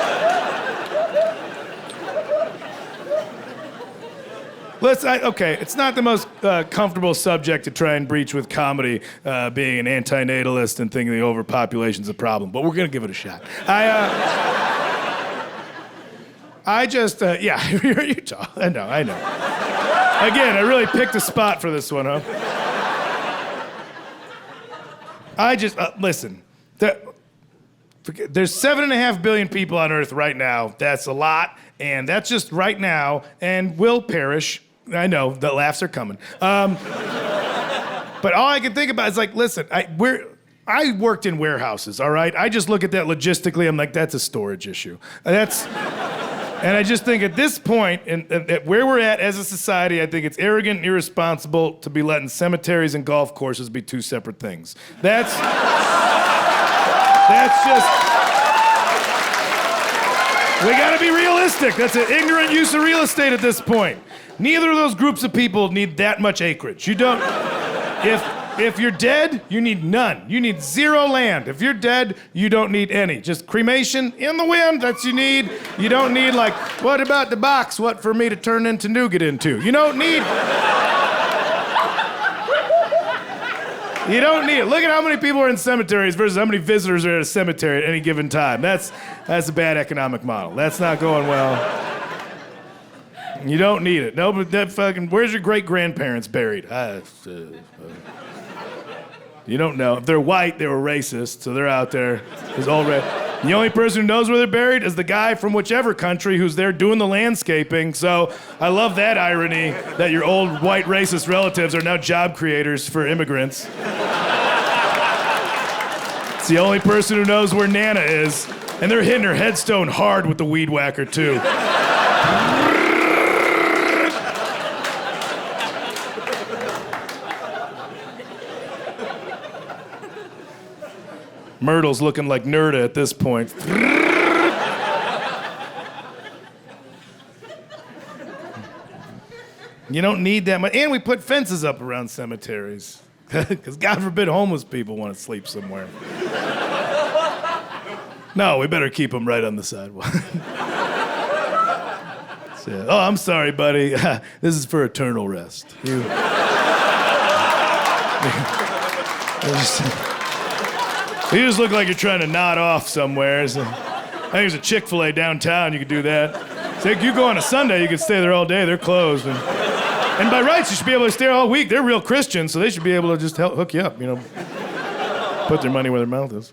Okay, it's not the most comfortable subject to try and breach with comedy, being an antinatalist and thinking the overpopulation's a problem, but we're gonna give it a shot. Yeah, you talk. I know. Again, I really picked a spot for this one, huh? Listen, there's 7.5 billion people on Earth right now. That's a lot, and that's just right now, and will perish. I know, the laughs are coming. But all I can think about is like, listen, I worked in warehouses, all right? I just look at that logistically, I'm like, that's a storage issue. And I just think at this point, at where we're at as a society, I think it's arrogant and irresponsible to be letting cemeteries and golf courses be two separate things. That's just... We gotta be realistic. That's an ignorant use of real estate at this point. Neither of those groups of people need that much acreage. You don't... If you're dead, you need none. You need zero land. If you're dead, you don't need any. Just cremation in the wind, that's you need. You don't need like, what about the box? What for me to turn into nougat into? You don't need... You don't need it. Look at how many people are in cemeteries versus how many visitors are at a cemetery at any given time. That's a bad economic model. That's not going well. You don't need it. No, but where's your great-grandparents buried? You don't know. If they're white, they were racist, so they're out there. The only person who knows where they're buried is the guy from whichever country who's there doing the landscaping. So I love that irony that your old white racist relatives are now job creators for immigrants. It's the only person who knows where Nana is. And they're hitting her headstone hard with the weed whacker, too. Myrtle's looking like Nerda at this point. You don't need that much. And we put fences up around cemeteries. Because God forbid homeless people want to sleep somewhere. No, we better keep them right on the sidewalk. Oh, I'm sorry, buddy. This is for eternal rest. You just look like you're trying to nod off somewhere. So, I think there's a Chick-fil-A downtown. You could do that. So you go on a Sunday, you could stay there all day. They're closed. And by rights, you should be able to stay all week. They're real Christians, so they should be able to just hook you up, put their money where their mouth is.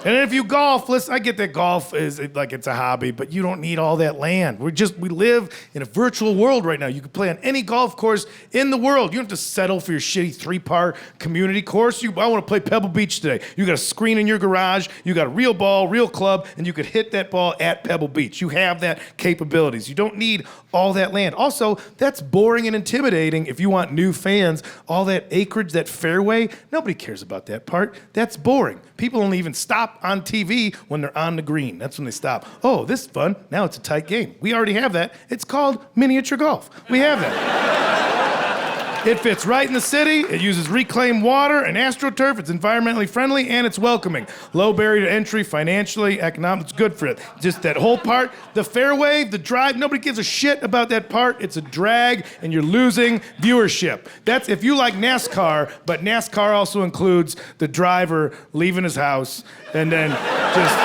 And if you golf, listen, I get that golf is like it's a hobby, but you don't need all that land. We live in a virtual world right now. You can play on any golf course in the world. You don't have to settle for your shitty 3-par community course. I want to play Pebble Beach today. You got a screen in your garage, you got a real ball, real club, and you could hit that ball at Pebble Beach. You have that capabilities. You don't need all that land. Also, that's boring and intimidating if you want new fans. All that acreage, that fairway, nobody cares about that part. That's boring. People don't even stop on TV when they're on the green. That's when they stop. Oh, this is fun. Now it's a tight. tight game. We already have that. It's called miniature golf. We have that. It fits right in the city. It uses reclaimed water and AstroTurf. It's environmentally friendly and it's welcoming. Low barrier to entry, financially, economic. It's good for it. Just that whole part, the fairway, the drive. Nobody gives a shit about that part. It's a drag, and you're losing viewership. That's if you like NASCAR, but NASCAR also includes the driver leaving his house and then just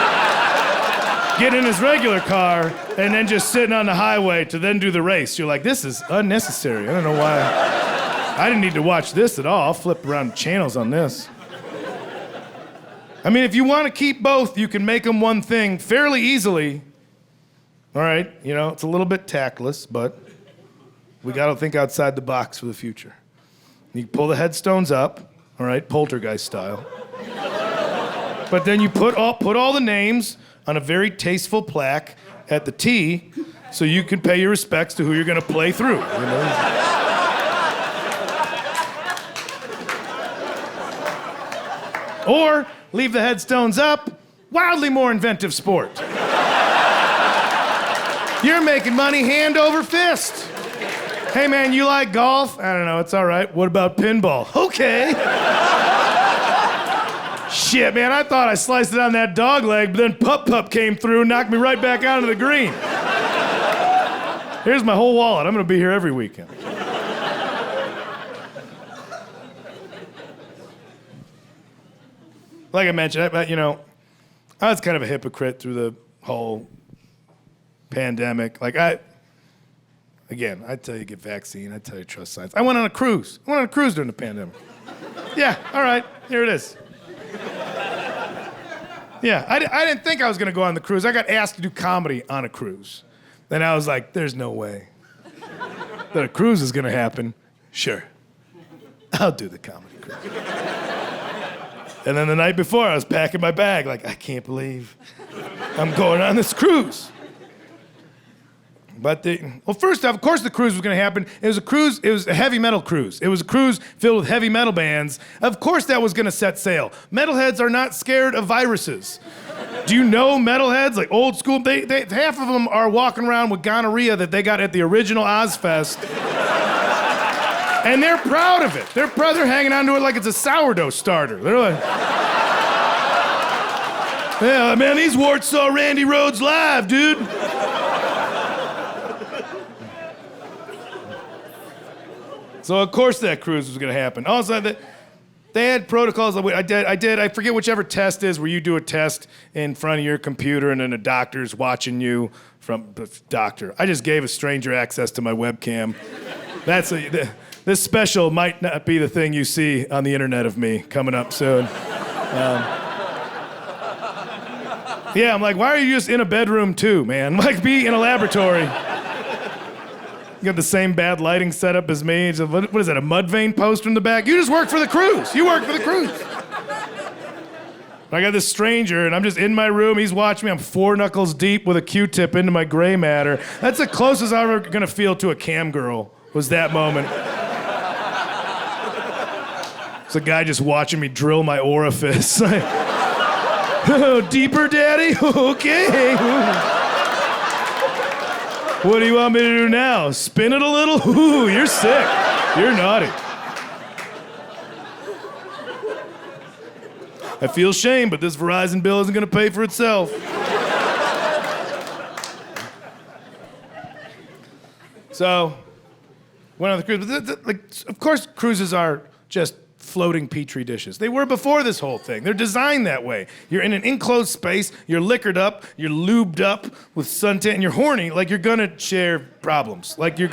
get in his regular car and then just sitting on the highway to then do the race. You're like, this is unnecessary. I don't know why. I didn't need to watch this at all. I'll flip around channels on this. I mean, if you want to keep both, you can make them one thing fairly easily. All right, you know, it's a little bit tactless, but we got to think outside the box for the future. You pull the headstones up, all right, poltergeist style. But then you put all the names on a very tasteful plaque at the T so you can pay your respects to who you're going to play through, you know? Or leave the headstones up, wildly more inventive sport. You're making money hand over fist. Hey man, you like golf? I don't know, it's all right. What about pinball? Okay. Shit, man, I thought I sliced it on that dog leg, but then Pup came through and knocked me right back onto the green. Here's my whole wallet. I'm gonna be here every weekend. Like I mentioned, I was kind of a hypocrite through the whole pandemic. Like I tell you get vaccine, I tell you trust science. I went on a cruise. During the pandemic. Yeah, all right, here it is. Yeah, I didn't think I was gonna go on the cruise. I got asked to do comedy on a cruise. Then I was like, there's no way that a cruise is gonna happen. Sure, I'll do the comedy cruise. And then the night before, I was packing my bag, like, I can't believe I'm going on this cruise. But first off, of course the cruise was gonna happen. It was a heavy metal cruise. It was a cruise filled with heavy metal bands. Of course that was gonna set sail. Metalheads are not scared of viruses. Do you know metalheads, like old school? They half of them are walking around with gonorrhea that they got at the original Ozfest. And they're proud of it. They're hanging on to it like it's a sourdough starter. They're like, yeah, man, these warts saw Randy Rhoads live, dude. So of course that cruise was gonna happen. Also, they had protocols. I forget whichever test is where you do a test in front of your computer and then a doctor's watching you from the doctor. I just gave a stranger access to my webcam. This special might not be the thing you see on the internet of me coming up soon. Yeah, I'm like, why are you just in a bedroom too, man? Like, be in a laboratory. You got the same bad lighting setup as me. What is that, a Mudvayne poster in the back? You just work for the cruise. You work for the cruise. I got this stranger, and I'm just in my room. He's watching me. I'm 4 knuckles deep with a Q-tip into my gray matter. That's the closest I'm ever gonna feel to a cam girl, was that moment. It's a guy just watching me drill my orifice. Oh, deeper, daddy? Okay. What do you want me to do now? Spin it a little? Ooh, you're sick. You're naughty. I feel shame, but this Verizon bill isn't gonna pay for itself. So, went on the cruise. Of course, cruises are just floating petri dishes. They were before this whole thing. They're designed that way. You're in an enclosed space, you're liquored up, you're lubed up with suntan, and you're horny, like you're gonna share problems. Like you're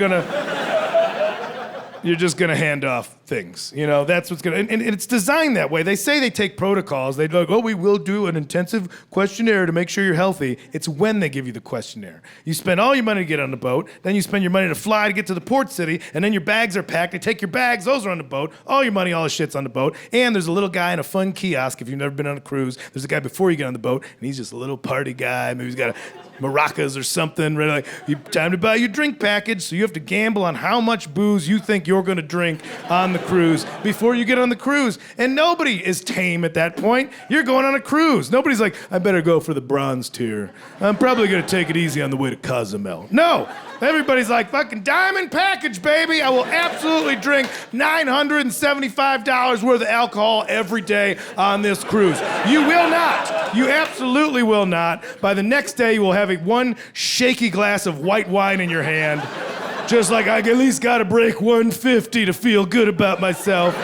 just gonna hand off things. You know, that's what's gonna, and it's designed that way. They say they take protocols. They're like, oh, we will do an intensive questionnaire to make sure you're healthy. It's when they give you the questionnaire. You spend all your money to get on the boat, then you spend your money to fly to get to the port city, and then your bags are packed. They take your bags, those are on the boat. All your money, all the shit's on the boat. And there's a little guy in a fun kiosk, if you've never been on a cruise, there's a guy before you get on the boat, and he's just a little party guy. Maybe he's got maracas or something. Right? Like, time to buy your drink package, so you have to gamble on how much booze you think you're gonna drink on the cruise before you get on the cruise. And nobody is tame at that point. You're going on a cruise. Nobody's like, I better go for the bronze tier. I'm probably gonna take it easy on the way to Cozumel. No, everybody's like, fucking diamond package, baby. I will absolutely drink $975 worth of alcohol every day on this cruise. You will not. You absolutely will not. By the next day, you will have one shaky glass of white wine in your hand. Just like, I at least gotta break 150 to feel good about myself.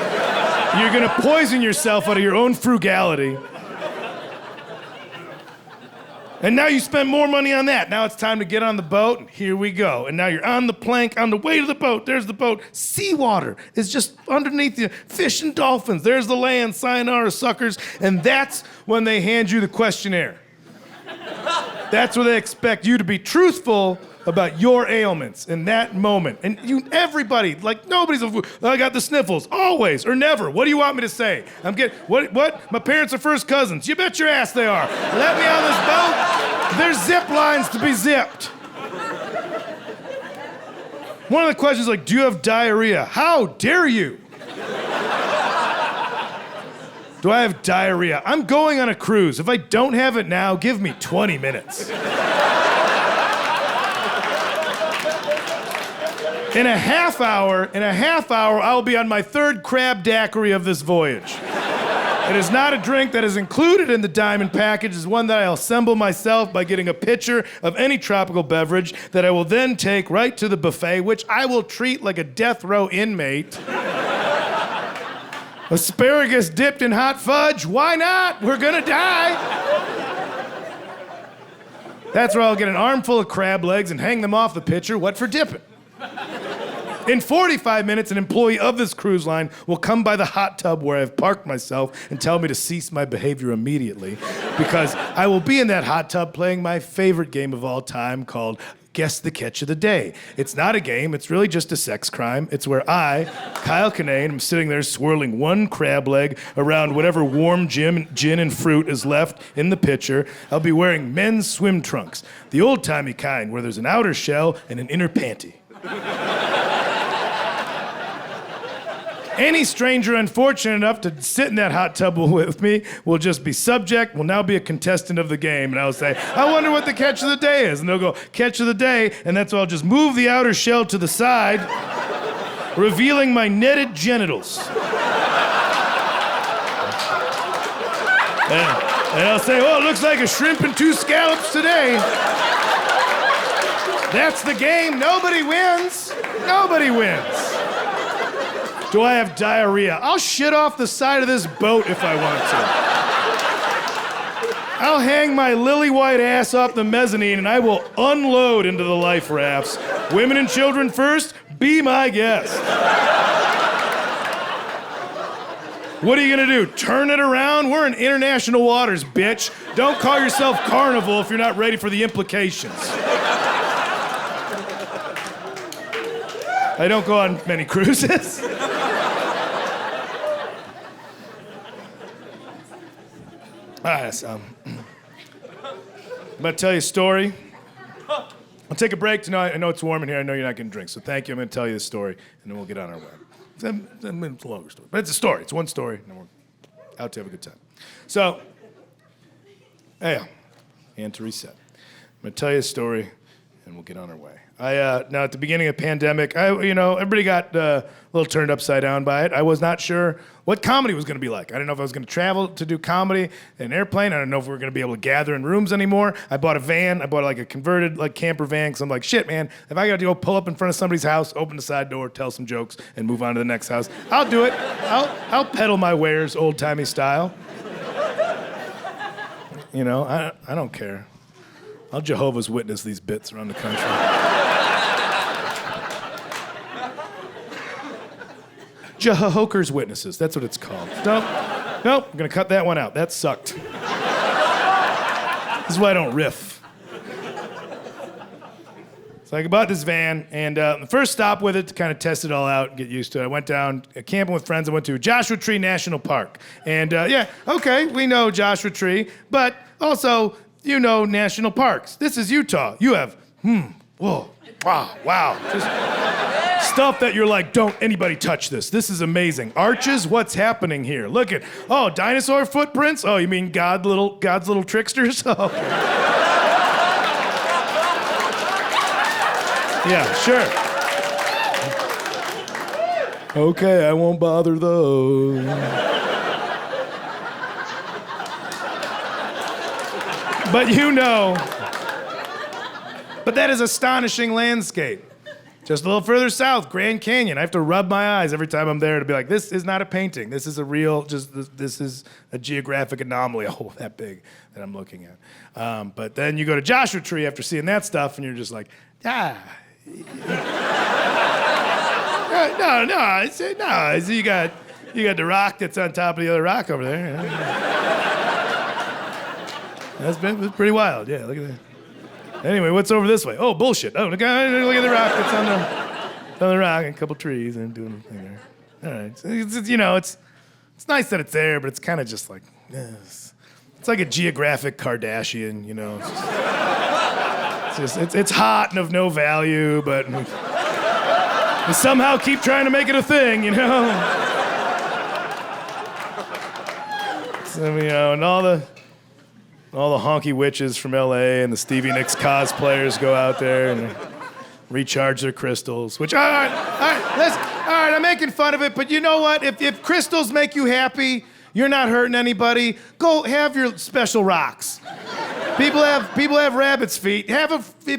You're gonna poison yourself out of your own frugality. And now you spend more money on that. Now it's time to get on the boat, and here we go. And now you're on the plank, on the way to the boat. There's the boat. Seawater is just underneath you. Fish and dolphins. There's the land. Sayonara, suckers. And that's when they hand you the questionnaire. That's where they expect you to be truthful about your ailments in that moment. And everybody, like nobody's, I got the sniffles, always or never. What do you want me to say? What? My parents are first cousins. You bet your ass they are. Let me on this boat. There's zip lines to be zipped. One of the questions is like, do you have diarrhea? How dare you? Do I have diarrhea? I'm going on a cruise. If I don't have it now, give me 20 minutes. In a half hour, I'll be on my third crab daiquiri of this voyage. It is not a drink that is included in the diamond package. It's one that I'll assemble myself by getting a pitcher of any tropical beverage that I will then take right to the buffet, which I will treat like a death row inmate. Asparagus dipped in hot fudge, why not? We're gonna die. That's where I'll get an armful of crab legs and hang them off the pitcher, what for dipping? In 45 minutes, an employee of this cruise line will come by the hot tub where I've parked myself and tell me to cease my behavior immediately because I will be in that hot tub playing my favorite game of all time called Guess the Catch of the Day. It's not a game, it's really just a sex crime. It's where I, Kyle Kinane, am sitting there swirling one crab leg around whatever warm gin and fruit is left in the pitcher. I'll be wearing men's swim trunks, the old-timey kind where there's an outer shell and an inner panty. Any stranger unfortunate enough to sit in that hot tub with me will just be subject, will now be a contestant of the game. And I'll say, I wonder what the catch of the day is. And they'll go, catch of the day. And that's why I'll just move the outer shell to the side, revealing my netted genitals. And I'll say, oh, it looks like a shrimp and 2 scallops today. That's the game. Nobody wins. Nobody wins. Do I have diarrhea? I'll shit off the side of this boat if I want to. I'll hang my lily white ass off the mezzanine and I will unload into the life rafts. Women and children first, be my guest. What are you gonna do? Turn it around? We're in international waters, bitch. Don't call yourself Carnival if you're not ready for the implications. I don't go on many cruises. I'm gonna tell you a story. I'll take a break tonight. I know it's warm in here. I know you're not gonna drink, so thank you. I'm gonna tell you the story, and then we'll get on our way. It's a longer story, but it's a story. It's one story, and then we're out to have a good time. So, and to reset. I'm gonna tell you a story, and we'll get on our way. Now at the beginning of the pandemic, everybody got a little turned upside down by it. I was not sure what comedy was going to be like. I didn't know if I was going to travel to do comedy in an airplane. I didn't know if we were going to be able to gather in rooms anymore. I bought a van. I bought like a converted like camper van because I'm like, shit, man, if I got to go pull up in front of somebody's house, open the side door, tell some jokes, and move on to the next house, I'll do it. I'll peddle my wares old-timey style. I don't care. I'll Jehovah's Witness these bits around the country. Jehovah's Witnesses, that's what it's called. Nope, I'm gonna cut that one out. That sucked. This is why I don't riff. So I bought this van, and the first stop with it to kind of test it all out and get used to it, I went down camping with friends. I went to Joshua Tree National Park. And we know Joshua Tree, but also, national parks. This is Utah. You have, whoa, wow. Just stuff that you're like, don't anybody touch this. This is amazing. Arches, what's happening here? Look at, dinosaur footprints? Oh, you mean God's little tricksters? Oh. Yeah, sure. Okay, I won't bother those. But but that is astonishing landscape. Just a little further south, Grand Canyon. I have to rub my eyes every time I'm there to be like, this is not a painting. This is a real, this is a geographic anomaly, that big that I'm looking at. But then you go to Joshua Tree after seeing that stuff and you're just like, No. You got the rock that's on top of the other rock over there. That's pretty wild. Yeah, look at that. Anyway, what's over this way? Oh, bullshit. Oh, look at the rock that's on the rock and a couple trees and doing the thing there. All right. It's nice that it's there, but it's kind of just like, yes. It's like a geographic Kardashian, It's hot and of no value, but we somehow keep trying to make it a thing, So, and all the honky witches from LA and the Stevie Nicks cosplayers go out there and recharge their crystals, which, all right, I'm making fun of it, but you know what? If crystals make you happy, you're not hurting anybody, go have your special rocks. People have rabbit's feet.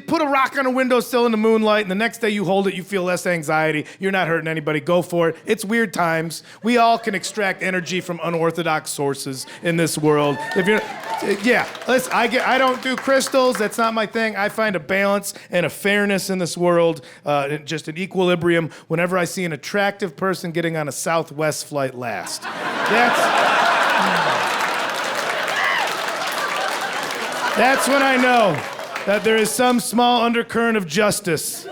Put a rock on a windowsill in the moonlight, and the next day you hold it, you feel less anxiety. You're not hurting anybody. Go for it. It's weird times. We all can extract energy from unorthodox sources in this world. Listen, I don't do crystals. That's not my thing. I find a balance and a fairness in this world, just an equilibrium. Whenever I see an attractive person getting on a Southwest flight last, That's when I know that there is some small undercurrent of justice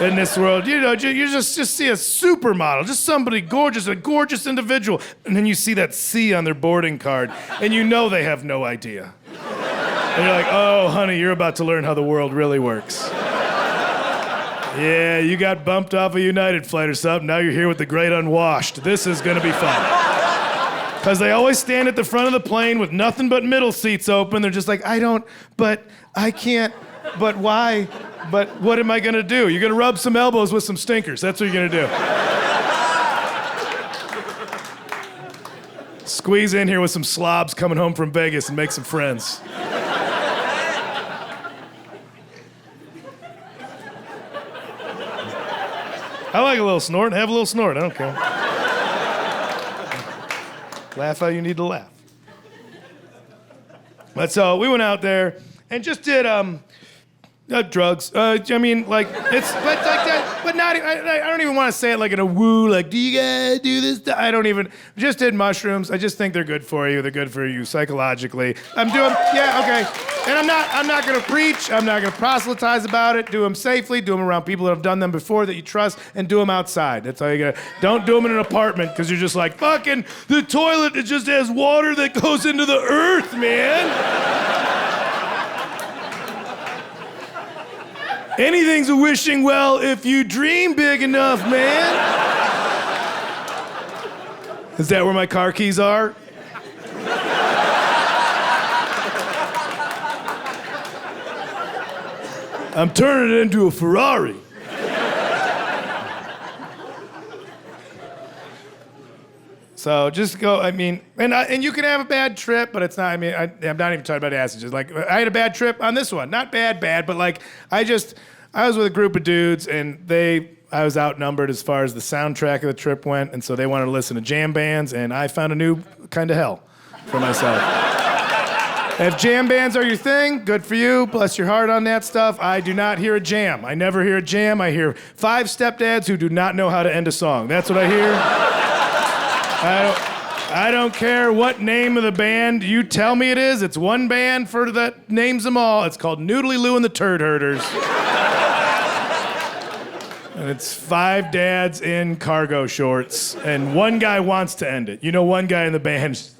in this world. You just see a supermodel, just somebody gorgeous, a gorgeous individual, and then you see that C on their boarding card, and you know they have no idea. And you're like, oh, honey, you're about to learn how the world really works. Yeah, you got bumped off a United flight or something, now you're here with the great unwashed. This is gonna be fun. Because they always stand at the front of the plane with nothing but middle seats open. They're just like, I can't, but why? But what am I gonna do? You're gonna rub some elbows with some stinkers. That's what you're gonna do. Squeeze in here with some slobs coming home from Vegas and make some friends. I like a little snort. Have a little snort. I don't care. Laugh how you need to laugh. But so we went out there and just did drugs. But not. I don't even want to say it like in a woo. Like, do you guys do this? I don't even. Just did mushrooms. I just think they're good for you. They're good for you psychologically. I'm doing. Yeah, okay. And I'm not gonna preach. I'm not gonna proselytize about it. Do them safely. Do them around people that have done them before that you trust, and do them outside. That's all you gotta. Don't do them in an apartment because you're just like fucking the toilet. It just has water that goes into the earth, man. Anything's a wishing well if you dream big enough, man. Is that where my car keys are? I'm turning it into a Ferrari. So just go, and you can have a bad trip, but it's not, I'm not even talking about acid. Just like, I had a bad trip on this one. Not bad, but like, I was with a group of dudes, and I was outnumbered as far as the soundtrack of the trip went, and so they wanted to listen to jam bands, and I found a new kind of hell for myself. If jam bands are your thing, good for you. Bless your heart on that stuff. I do not hear a jam. I never hear a jam. I hear 5 stepdads who do not know how to end a song. That's what I hear. I don't care what name of the band you tell me it is. It's one band that names them all. It's called Noodly Lou and the Turd Herders. And it's 5 dads in cargo shorts, and one guy wants to end it. You know, one guy in the band.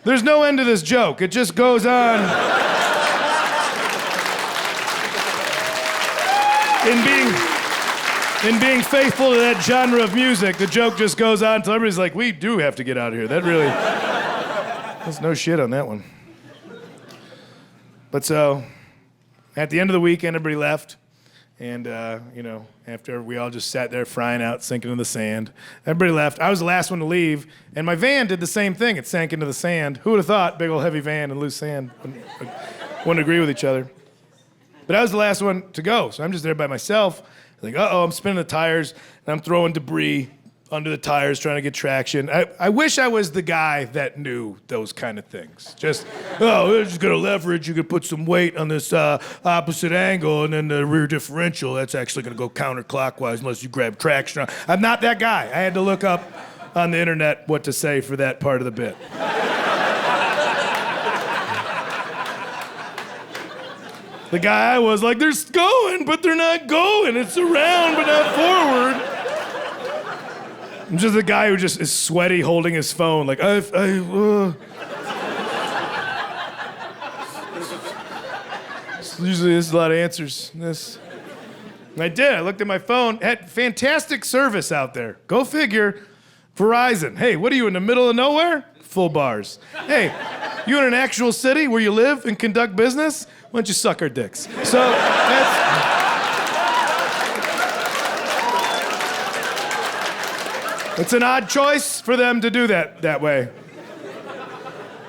There's no end to this joke. It just goes on. In being faithful to that genre of music, the joke just goes on until everybody's like, we do have to get out of here. That really, there's no shit on that one. But so, at the end of the weekend, everybody left. And, after we all just sat there frying out, sinking in the sand, everybody left. I was the last one to leave, and my van did the same thing. It sank into the sand. Who would have thought big old heavy van and loose sand wouldn't agree with each other? But I was the last one to go, so I'm just there by myself. Like, I'm spinning the tires, and I'm throwing debris under the tires, trying to get traction. I wish I was the guy that knew those kind of things. Just, we're just gonna leverage. You could put some weight on this opposite angle, and then the rear differential, that's actually gonna go counterclockwise unless you grab traction. I'm not that guy. I had to look up on the internet what to say for that part of the bit. The guy was like, they're going, but they're not going. It's around, but not forward. I'm just a guy who just is sweaty holding his phone, like, Usually there's a lot of answers. This. And I did. I looked at my phone. Had fantastic service out there. Go figure. Verizon. Hey, what are you, in the middle of nowhere? Full bars. Hey, you in an actual city where you live and conduct business? Why don't you suck our dicks? So that's... It's an odd choice for them to do that way.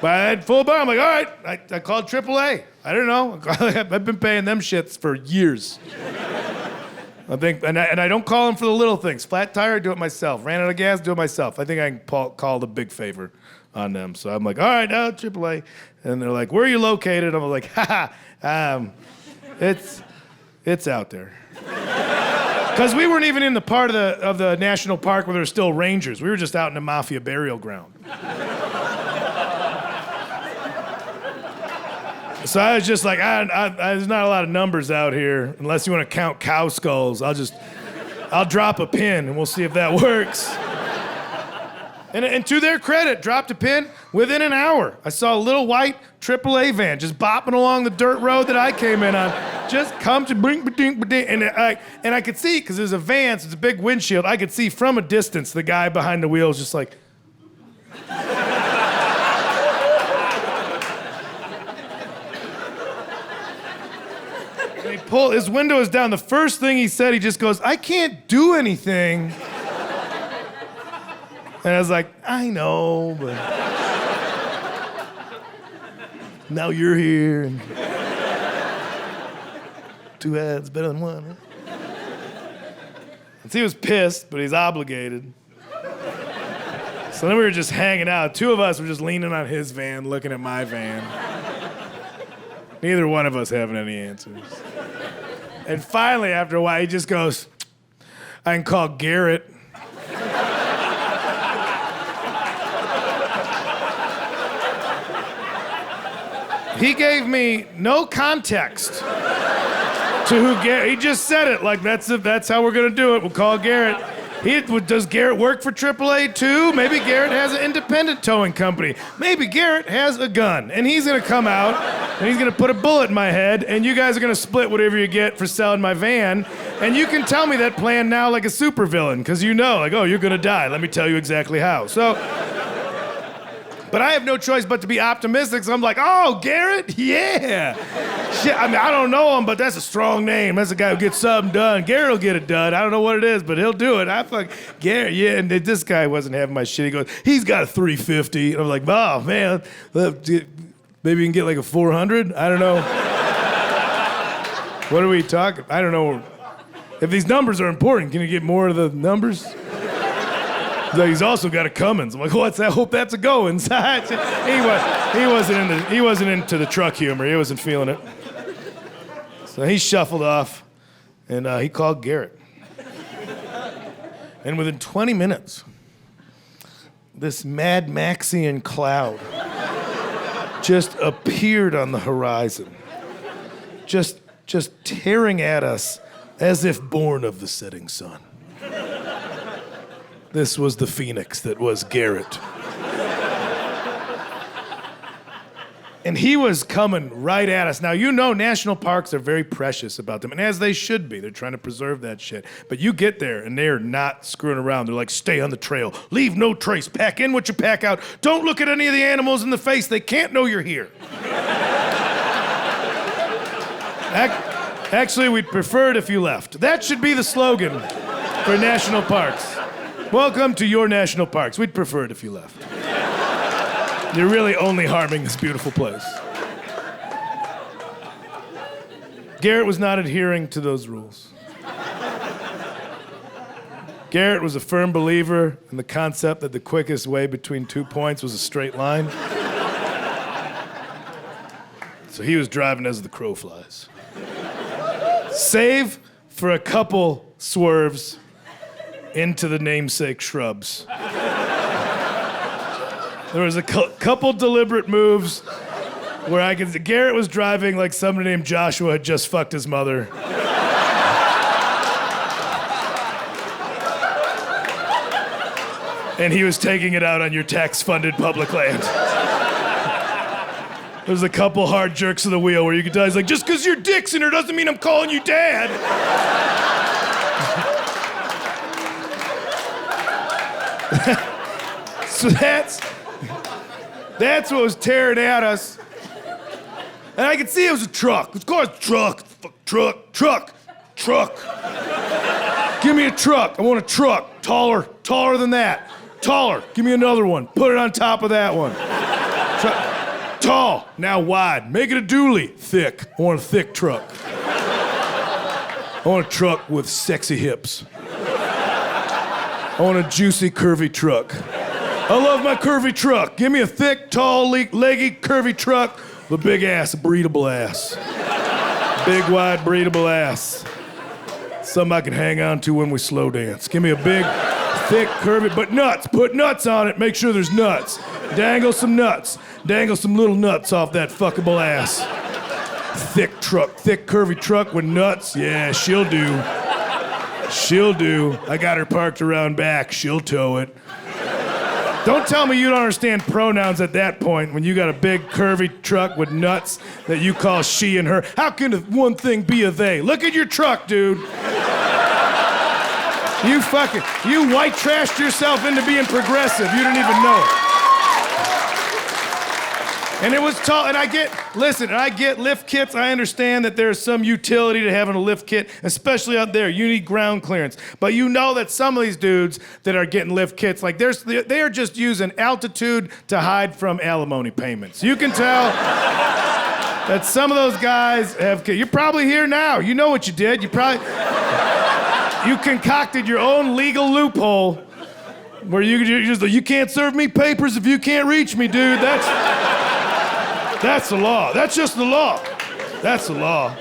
But I had full bar. I'm like, all right. I called AAA. I don't know. I've been paying them shits for years. I think, and I don't call them for the little things. Flat tire, do it myself. Ran out of gas, do it myself. I think I can call the big favor on them. So I'm like, all right, now AAA. And they're like, where are you located? I'm like, it's out there. Because we weren't even in the part of the national park where there were still rangers. We were just out in the mafia burial ground. So I was just like, there's not a lot of numbers out here, unless you want to count cow skulls. I'll drop a pin and we'll see if that works. And to their credit, dropped a pin within an hour. I saw a little white AAA van just bopping along the dirt road that I came in on. Just come to bring, and I could see, because there's a van, so it's a big windshield. I could see from a distance the guy behind the wheel was just like. And he pulled, his window is down. The first thing he said, he just goes, I can't do anything. And I was like, I know, but now you're here. And two heads better than one. Huh? And so he was pissed, but he's obligated. So then we were just hanging out. Two of us were just leaning on his van, looking at my van. Neither one of us having any answers. And finally, after a while, he just goes, I can call Garrett. He gave me no context to who Garrett. He just said it like that's how we're gonna do it. We'll call Garrett. Does Garrett work for AAA too? Maybe Garrett has an independent towing company. Maybe Garrett has a gun and he's gonna come out and he's gonna put a bullet in my head and you guys are gonna split whatever you get for selling my van. And you can tell me that plan now like a supervillain, because you know, like, oh, you're gonna die. Let me tell you exactly how. So. But I have no choice but to be optimistic, so I'm like, oh, Garrett? Yeah. Shit, I mean, I don't know him, but that's a strong name. That's a guy who gets something done. Garrett will get it done. I don't know what it is, but he'll do it. I fuck Garrett, yeah, and this guy wasn't having my shit. He goes, he's got a 350. And I'm like, oh, man, maybe you can get like a 400? I don't know. What are we talking? I don't know. If these numbers are important, can you get more of the numbers? He's also got a Cummins. I'm like, what's that? I hope that's a Goins. He wasn't into the truck humor. He wasn't feeling it. So he shuffled off, and he called Garrett. And within 20 minutes, this Mad Maxian cloud just appeared on the horizon, just tearing at us as if born of the setting sun. This was the phoenix that was Garrett. And he was coming right at us. Now, you know national parks are very precious about them, and as they should be. They're trying to preserve that shit. But you get there, and they're not screwing around. They're like, stay on the trail. Leave no trace. Pack in what you pack out. Don't look at any of the animals in the face. They can't know you're here. Actually, we'd prefer it if you left. That should be the slogan for national parks. Welcome to your national parks. We'd prefer it if you left. You're really only harming this beautiful place. Garrett was not adhering to those rules. Garrett was a firm believer in the concept that the quickest way between 2 points was a straight line. So he was driving as the crow flies. Save for a couple swerves into the namesake shrubs. There was a couple deliberate moves where Garrett was driving like somebody named Joshua had just fucked his mother. And he was taking it out on your tax-funded public land. There's a couple hard jerks of the wheel where you could tell he's like, just because your dick's in her doesn't mean I'm calling you dad. So that's what was tearing at us. And I could see it was a truck. Of course, truck. Give me a truck. I want a truck. Taller than that. Taller. Give me another one. Put it on top of that one. Tall. Now wide. Make it a dually. Thick. I want a thick truck. I want a truck with sexy hips. I want a juicy, curvy truck. I love my curvy truck. Give me a thick, tall, leggy, curvy truck with a big ass, a breedable ass. Big, wide, breedable ass. Something I can hang on to when we slow dance. Give me a big, thick, curvy, but nuts. Put nuts on it. Make sure there's nuts. Dangle some nuts. Dangle some little nuts off that fuckable ass. Thick truck, thick, curvy truck with nuts. Yeah, she'll do. She'll do. I got her parked around back. She'll tow it. Don't tell me you don't understand pronouns at that point when you got a big curvy truck with nuts that you call she and her. How can one thing be a they? Look at your truck, dude. You white trashed yourself into being progressive. You didn't even know it. And it was tall, and I get lift kits. I understand that there's some utility to having a lift kit, especially out there. You need ground clearance. But you know that some of these dudes that are getting lift kits, like they are just using altitude to hide from alimony payments. You can tell that some of those guys have, you're probably here now. You know what you did. You concocted your own legal loophole where you can't serve me papers if you can't reach me, dude. That's the law. That's just the law. That's the law.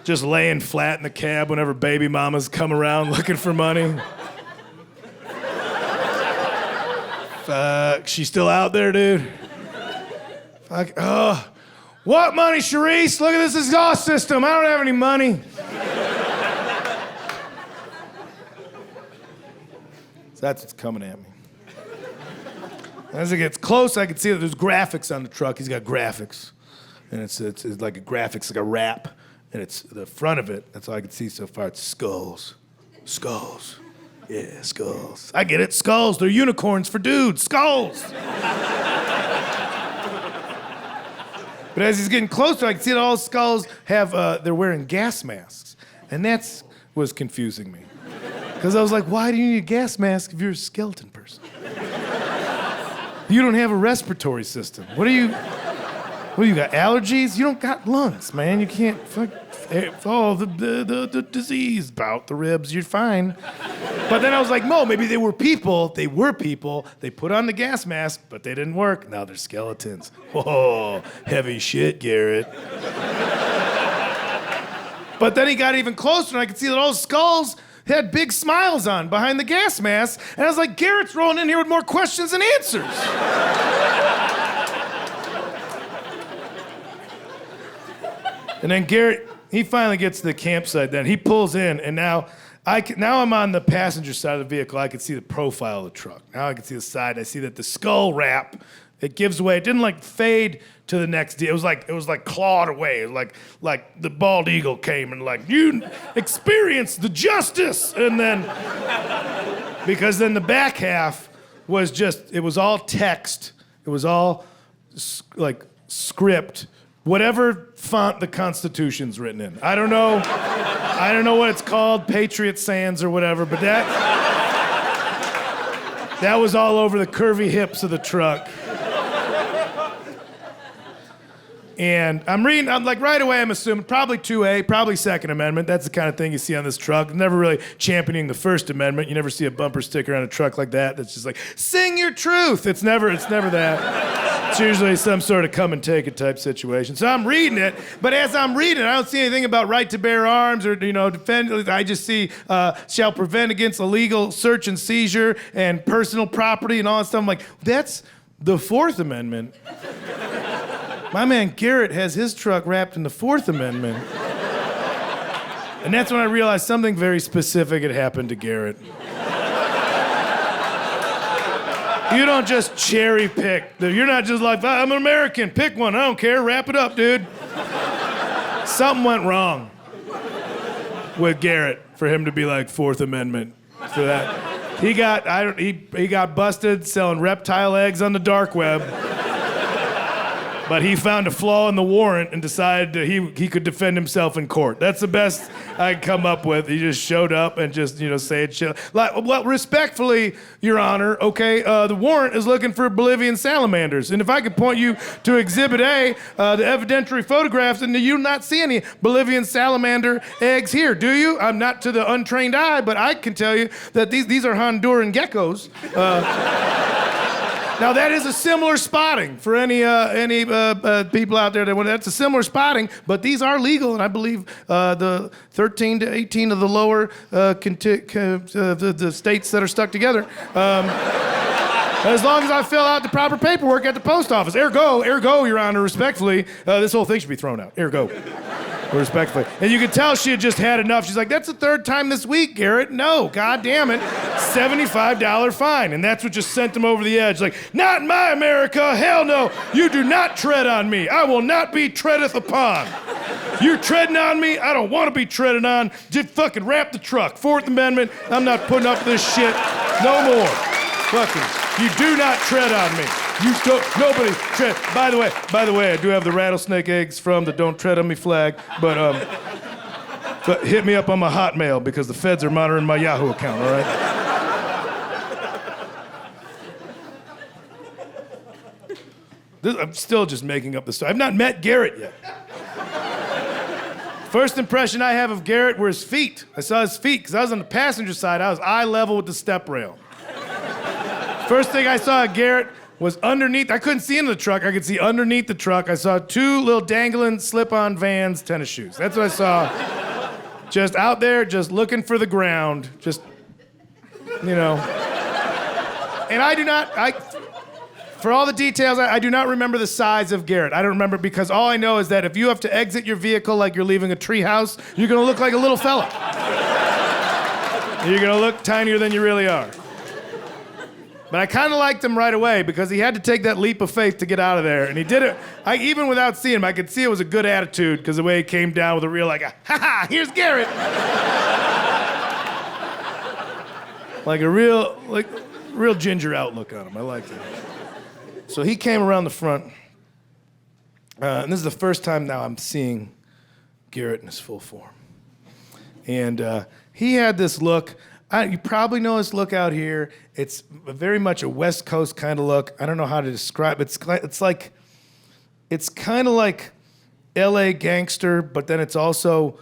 Just laying flat in the cab whenever baby mamas come around looking for money. Fuck, she's still out there, dude? Fuck, what money, Charisse? Look at this exhaust system. I don't have any money. That's what's coming at me. As it gets close, I can see that there's graphics on the truck. He's got graphics. And it's like a graphics, like a wrap. And it's the front of it, that's all I can see so far. It's skulls. Skulls. Yeah, skulls. I get it, skulls. They're unicorns for dudes. Skulls. But as he's getting closer, I can see that all skulls have, they're wearing gas masks. And that was confusing me. Because I was like, why do you need a gas mask if you're a skeleton person? You don't have a respiratory system. What do you got, allergies? You don't got lungs, man. You can't, the disease about the ribs, you're fine. But then I was like, no, maybe they were people. They were people. They put on the gas mask, but they didn't work. Now they're skeletons. Whoa, heavy shit, Garrett. But then he got even closer, and I could see that all the skulls had big smiles on behind the gas mask. And I was like, Garrett's rolling in here with more questions than answers. And then Garrett, he finally gets to the campsite then. He pulls in, and now Now I'm on the passenger side of the vehicle. I can see the profile of the truck. Now I can see the side. I see that the skull wrap, it gives way. It didn't like fade to the next day. It was like clawed away. It was like the bald eagle came and like, you experienced the justice. And then, because then the back half was it was all text. It was all like script, whatever font the Constitution's written in. I don't know what it's called, Patriot Sans or whatever, but that was all over the curvy hips of the truck. And I'm reading, right away I'm assuming probably 2A, probably Second Amendment. That's the kind of thing you see on this truck. Never really championing the First Amendment. You never see a bumper sticker on a truck like that that's just like, sing your truth. It's never that. It's usually some sort of come and take it type situation. So I'm reading it, but as I'm reading it, I don't see anything about right to bear arms or, defend. I just see shall prevent against illegal search and seizure and personal property and all that stuff. I'm like, that's the Fourth Amendment. My man Garrett has his truck wrapped in the Fourth Amendment. And that's when I realized something very specific had happened to Garrett. You don't just cherry pick. You're not just like, I'm an American, pick one, I don't care, wrap it up, dude. Something went wrong with Garrett for him to be like Fourth Amendment. For that. He got busted selling reptile eggs on the dark web. But he found a flaw in the warrant and decided that he could defend himself in court. That's the best I could come up with. He just showed up and just, said shit. Well, respectfully, Your Honor, okay, the warrant is looking for Bolivian salamanders. And if I could point you to Exhibit A, the evidentiary photographs, and you do not see any Bolivian salamander eggs here, do you? I'm not to the untrained eye, but I can tell you that these are Honduran geckos. Now that is a similar spotting for any people out there that's a similar spotting, but these are legal, and I believe the 13 to 18 of the lower the states that are stuck together. As long as I fill out the proper paperwork at the post office. Ergo, Your Honor, respectfully, this whole thing should be thrown out. Ergo. Respectfully. And you could tell she had just had enough. She's like, that's the third time this week, Garrett. No, God damn it. $75 fine. And that's what just sent him over the edge. Like, not in my America. Hell no. You do not tread on me. I will not be treadeth upon. You're treading on me. I don't want to be treaded on. Just fucking wrap the truck. Fourth Amendment. I'm not putting up with this shit no more. Fucking, you do not tread on me. Nobody tread. By the way, I do have the rattlesnake eggs from the Don't Tread on Me flag, but hit me up on my Hotmail because the feds are monitoring my Yahoo account, all right? I'm still just making up the story. I've not met Garrett yet. First impression I have of Garrett were his feet. I saw his feet because I was on the passenger side. I was eye level with the step rail. First thing I saw of Garrett was underneath. I couldn't see into the truck. I could see underneath the truck. I saw two little dangling slip-on Vans tennis shoes. That's what I saw. Just out there, just looking for the ground. Just, And for all the details, I do not remember the size of Garrett. I don't remember because all I know is that if you have to exit your vehicle like you're leaving a treehouse, you're gonna look like a little fella. You're gonna look tinier than you really are. But I kind of liked him right away because he had to take that leap of faith to get out of there. And he did it, even without seeing him, I could see it was a good attitude because the way he came down with a real ha-ha, here's Garrett. Like a real ginger outlook on him. I liked it. So he came around the front. And this is the first time now I'm seeing Garrett in his full form. And he had this look. You probably know his look out here. It's very much a West Coast kind of look. I don't know how to describe it. It's kind of like LA gangster, but then it's also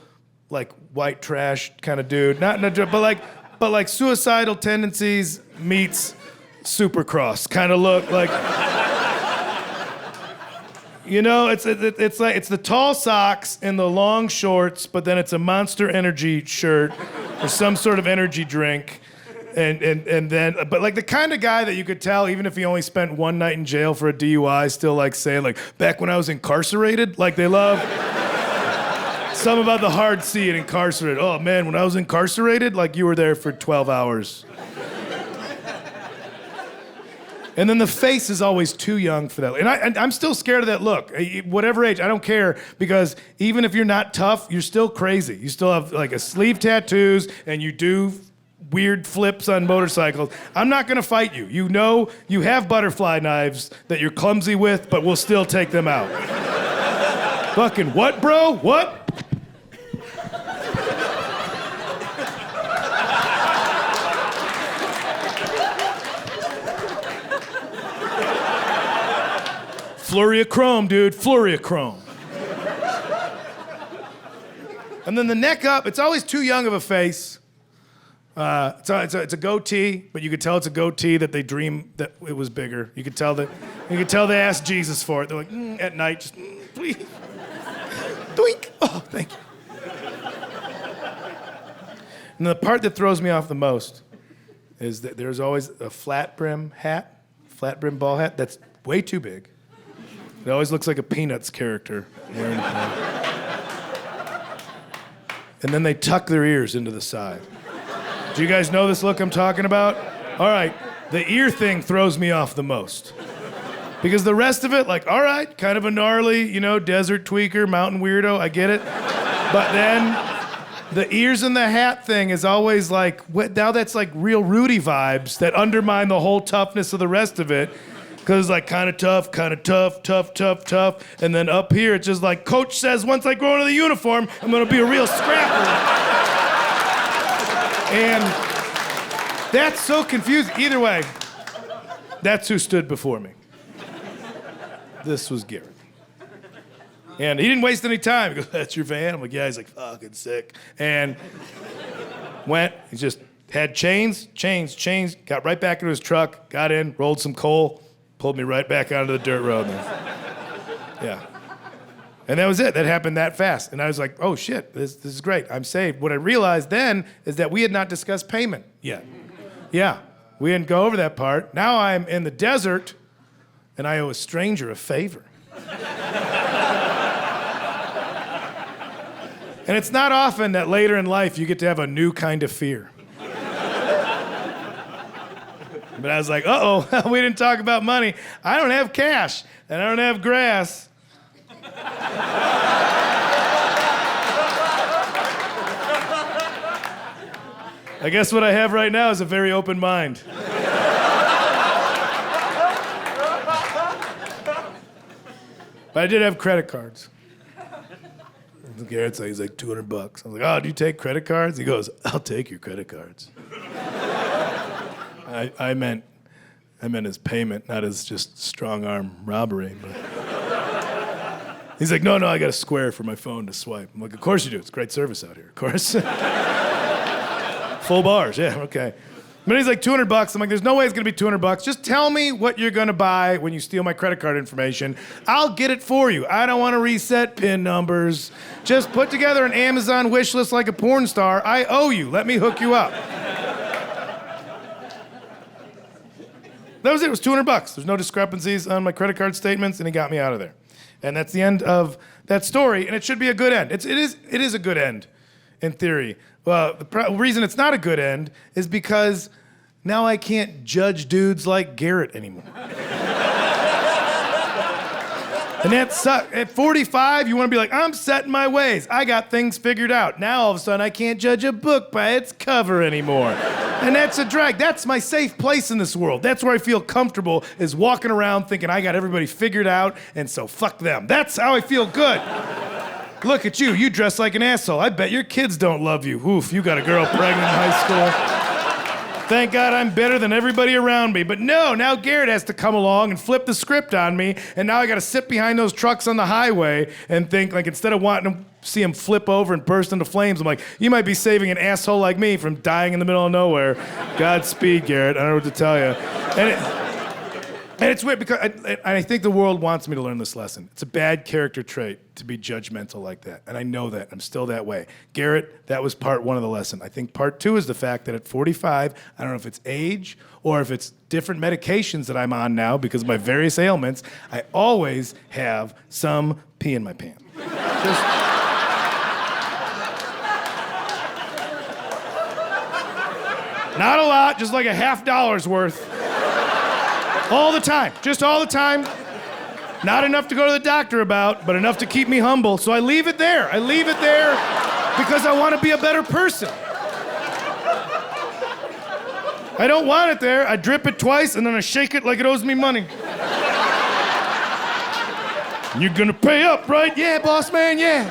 like white trash kind of dude. But like suicidal tendencies meets Supercross kind of look. Like, it's the tall socks and the long shorts, but then it's a Monster Energy shirt or some sort of energy drink. And then, but like the kind of guy that you could tell, even if he only spent one night in jail for a DUI, still like saying like, back when I was incarcerated, like they love Something about the hard C and incarcerated. Oh man, when I was incarcerated, like you were there for 12 hours. And then the face is always too young for that. And I'm still scared of that look. Whatever age, I don't care, because even if you're not tough, you're still crazy. You still have like a sleeve tattoos and you do weird flips on motorcycles. I'm not gonna fight you. You know you have butterfly knives that you're clumsy with, but we'll still take them out. Fucking what, bro? What? Flurry of chrome, dude. Flurry of chrome. And then the neck up, it's always too young of a face. It's a goatee, but you could tell it's a goatee that they dream that it was bigger. You could tell they asked Jesus for it. They're like, at night, just, please. Doink. Oh, thank you. And the part that throws me off the most is that there's always a flat brim ball hat that's way too big. It always looks like a Peanuts character wearing a hat. And then they tuck their ears into the side. Do you guys know this look I'm talking about? All right, the ear thing throws me off the most. Because the rest of it, like, all right, kind of a gnarly, desert tweaker, mountain weirdo, I get it. But then the ears and the hat thing is always like, now that's like real Rudy vibes that undermine the whole toughness of the rest of it. Because it's like kind of tough, tough. And then up here, it's just like, Coach says, once I grow into the uniform, I'm going to be a real scrapper. And that's so confusing. Either way, that's who stood before me. This was Garrett. And he didn't waste any time. He goes, that's your van? I'm like, yeah. He's like, fucking sick. And he just had chains, got right back into his truck, got in, rolled some coal, pulled me right back onto the dirt road. Yeah. And that was it. That happened that fast. And I was like, oh shit, this is great. I'm saved. What I realized then is that we had not discussed payment yet. Yeah, we didn't go over that part. Now I'm in the desert and I owe a stranger a favor. And it's not often that later in life you get to have a new kind of fear. But I was like, uh-oh, we didn't talk about money. I don't have cash, and I don't have grass. I guess what I have right now is a very open mind. But I did have credit cards. Garrett's like, he's like, $200. I was like, oh, do you take credit cards? He goes, I'll take your credit cards. I meant his payment, not as just strong arm robbery. But he's like, no, I got a square for my phone to swipe. I'm like, of course you do. It's great service out here, of course. Full bars, yeah, okay. But he's like, $200. I'm like, there's no way it's gonna be $200. Just tell me what you're gonna buy when you steal my credit card information. I'll get it for you. I don't wanna reset PIN numbers. Just put together an Amazon wish list like a porn star. I owe you. Let me hook you up. That was it. It was $200. There's no discrepancies on my credit card statements, and he got me out of there. And that's the end of that story, and it should be a good end. It is a good end, in theory. Well, the reason it's not a good end is because now I can't judge dudes like Garrett anymore. And that sucks. At 45, you want to be like, I'm set in my ways. I got things figured out. Now all of a sudden, I can't judge a book by its cover anymore. And that's a drag. That's my safe place in this world. That's where I feel comfortable, is walking around thinking I got everybody figured out, and so fuck them. That's how I feel good. Look at you. You dress like an asshole. I bet your kids don't love you. Oof, you got a girl pregnant in high school. Thank God I'm better than everybody around me. But no, now Garrett has to come along and flip the script on me, and now I gotta sit behind those trucks on the highway and think, like, instead of wanting to see him flip over and burst into flames, I'm like, you might be saving an asshole like me from dying in the middle of nowhere. Godspeed, Garrett. I don't know what to tell you. And it's weird because I think the world wants me to learn this lesson. It's a bad character trait to be judgmental like that. And I know that. I'm still that way. Garrett, that was part one of the lesson. I think part two is the fact that at 45, I don't know if it's age or if it's different medications that I'm on now because of my various ailments, I always have some pee in my pants. Not a lot, just like a $50 worth. All the time, just all the time. Not enough to go to the doctor about, but enough to keep me humble. So I leave it there. I leave it there because I want to be a better person. I don't want it there. I drip it twice and then I shake it like it owes me money. You're gonna pay up, right? Yeah, boss man, yeah.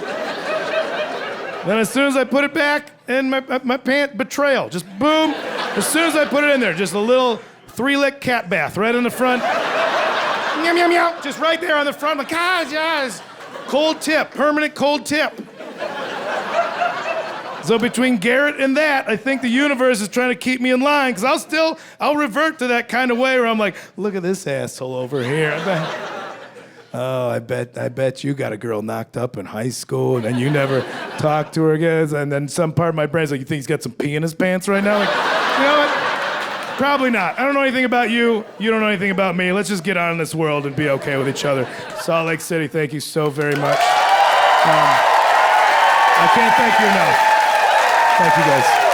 Then as soon as I put it back in my pant, betrayal. Just boom. As soon as I put it in there, just a little 3-lick cat bath right in the front. Yum, yum, yum. Just right there on the front. Like, yes. Cold tip, permanent cold tip. So between Garrett and that, I think the universe is trying to keep me in line, because I'll revert to that kind of way where I'm like, look at this asshole over here. I bet you got a girl knocked up in high school and then you never talked to her again. And then some part of my brain's like, you think he's got some pee in his pants right now? Like, you know what? Probably not. I don't know anything about you. You don't know anything about me. Let's just get on in this world and be okay with each other. Salt Lake City, thank you so very much. I can't thank you enough. Thank you, guys.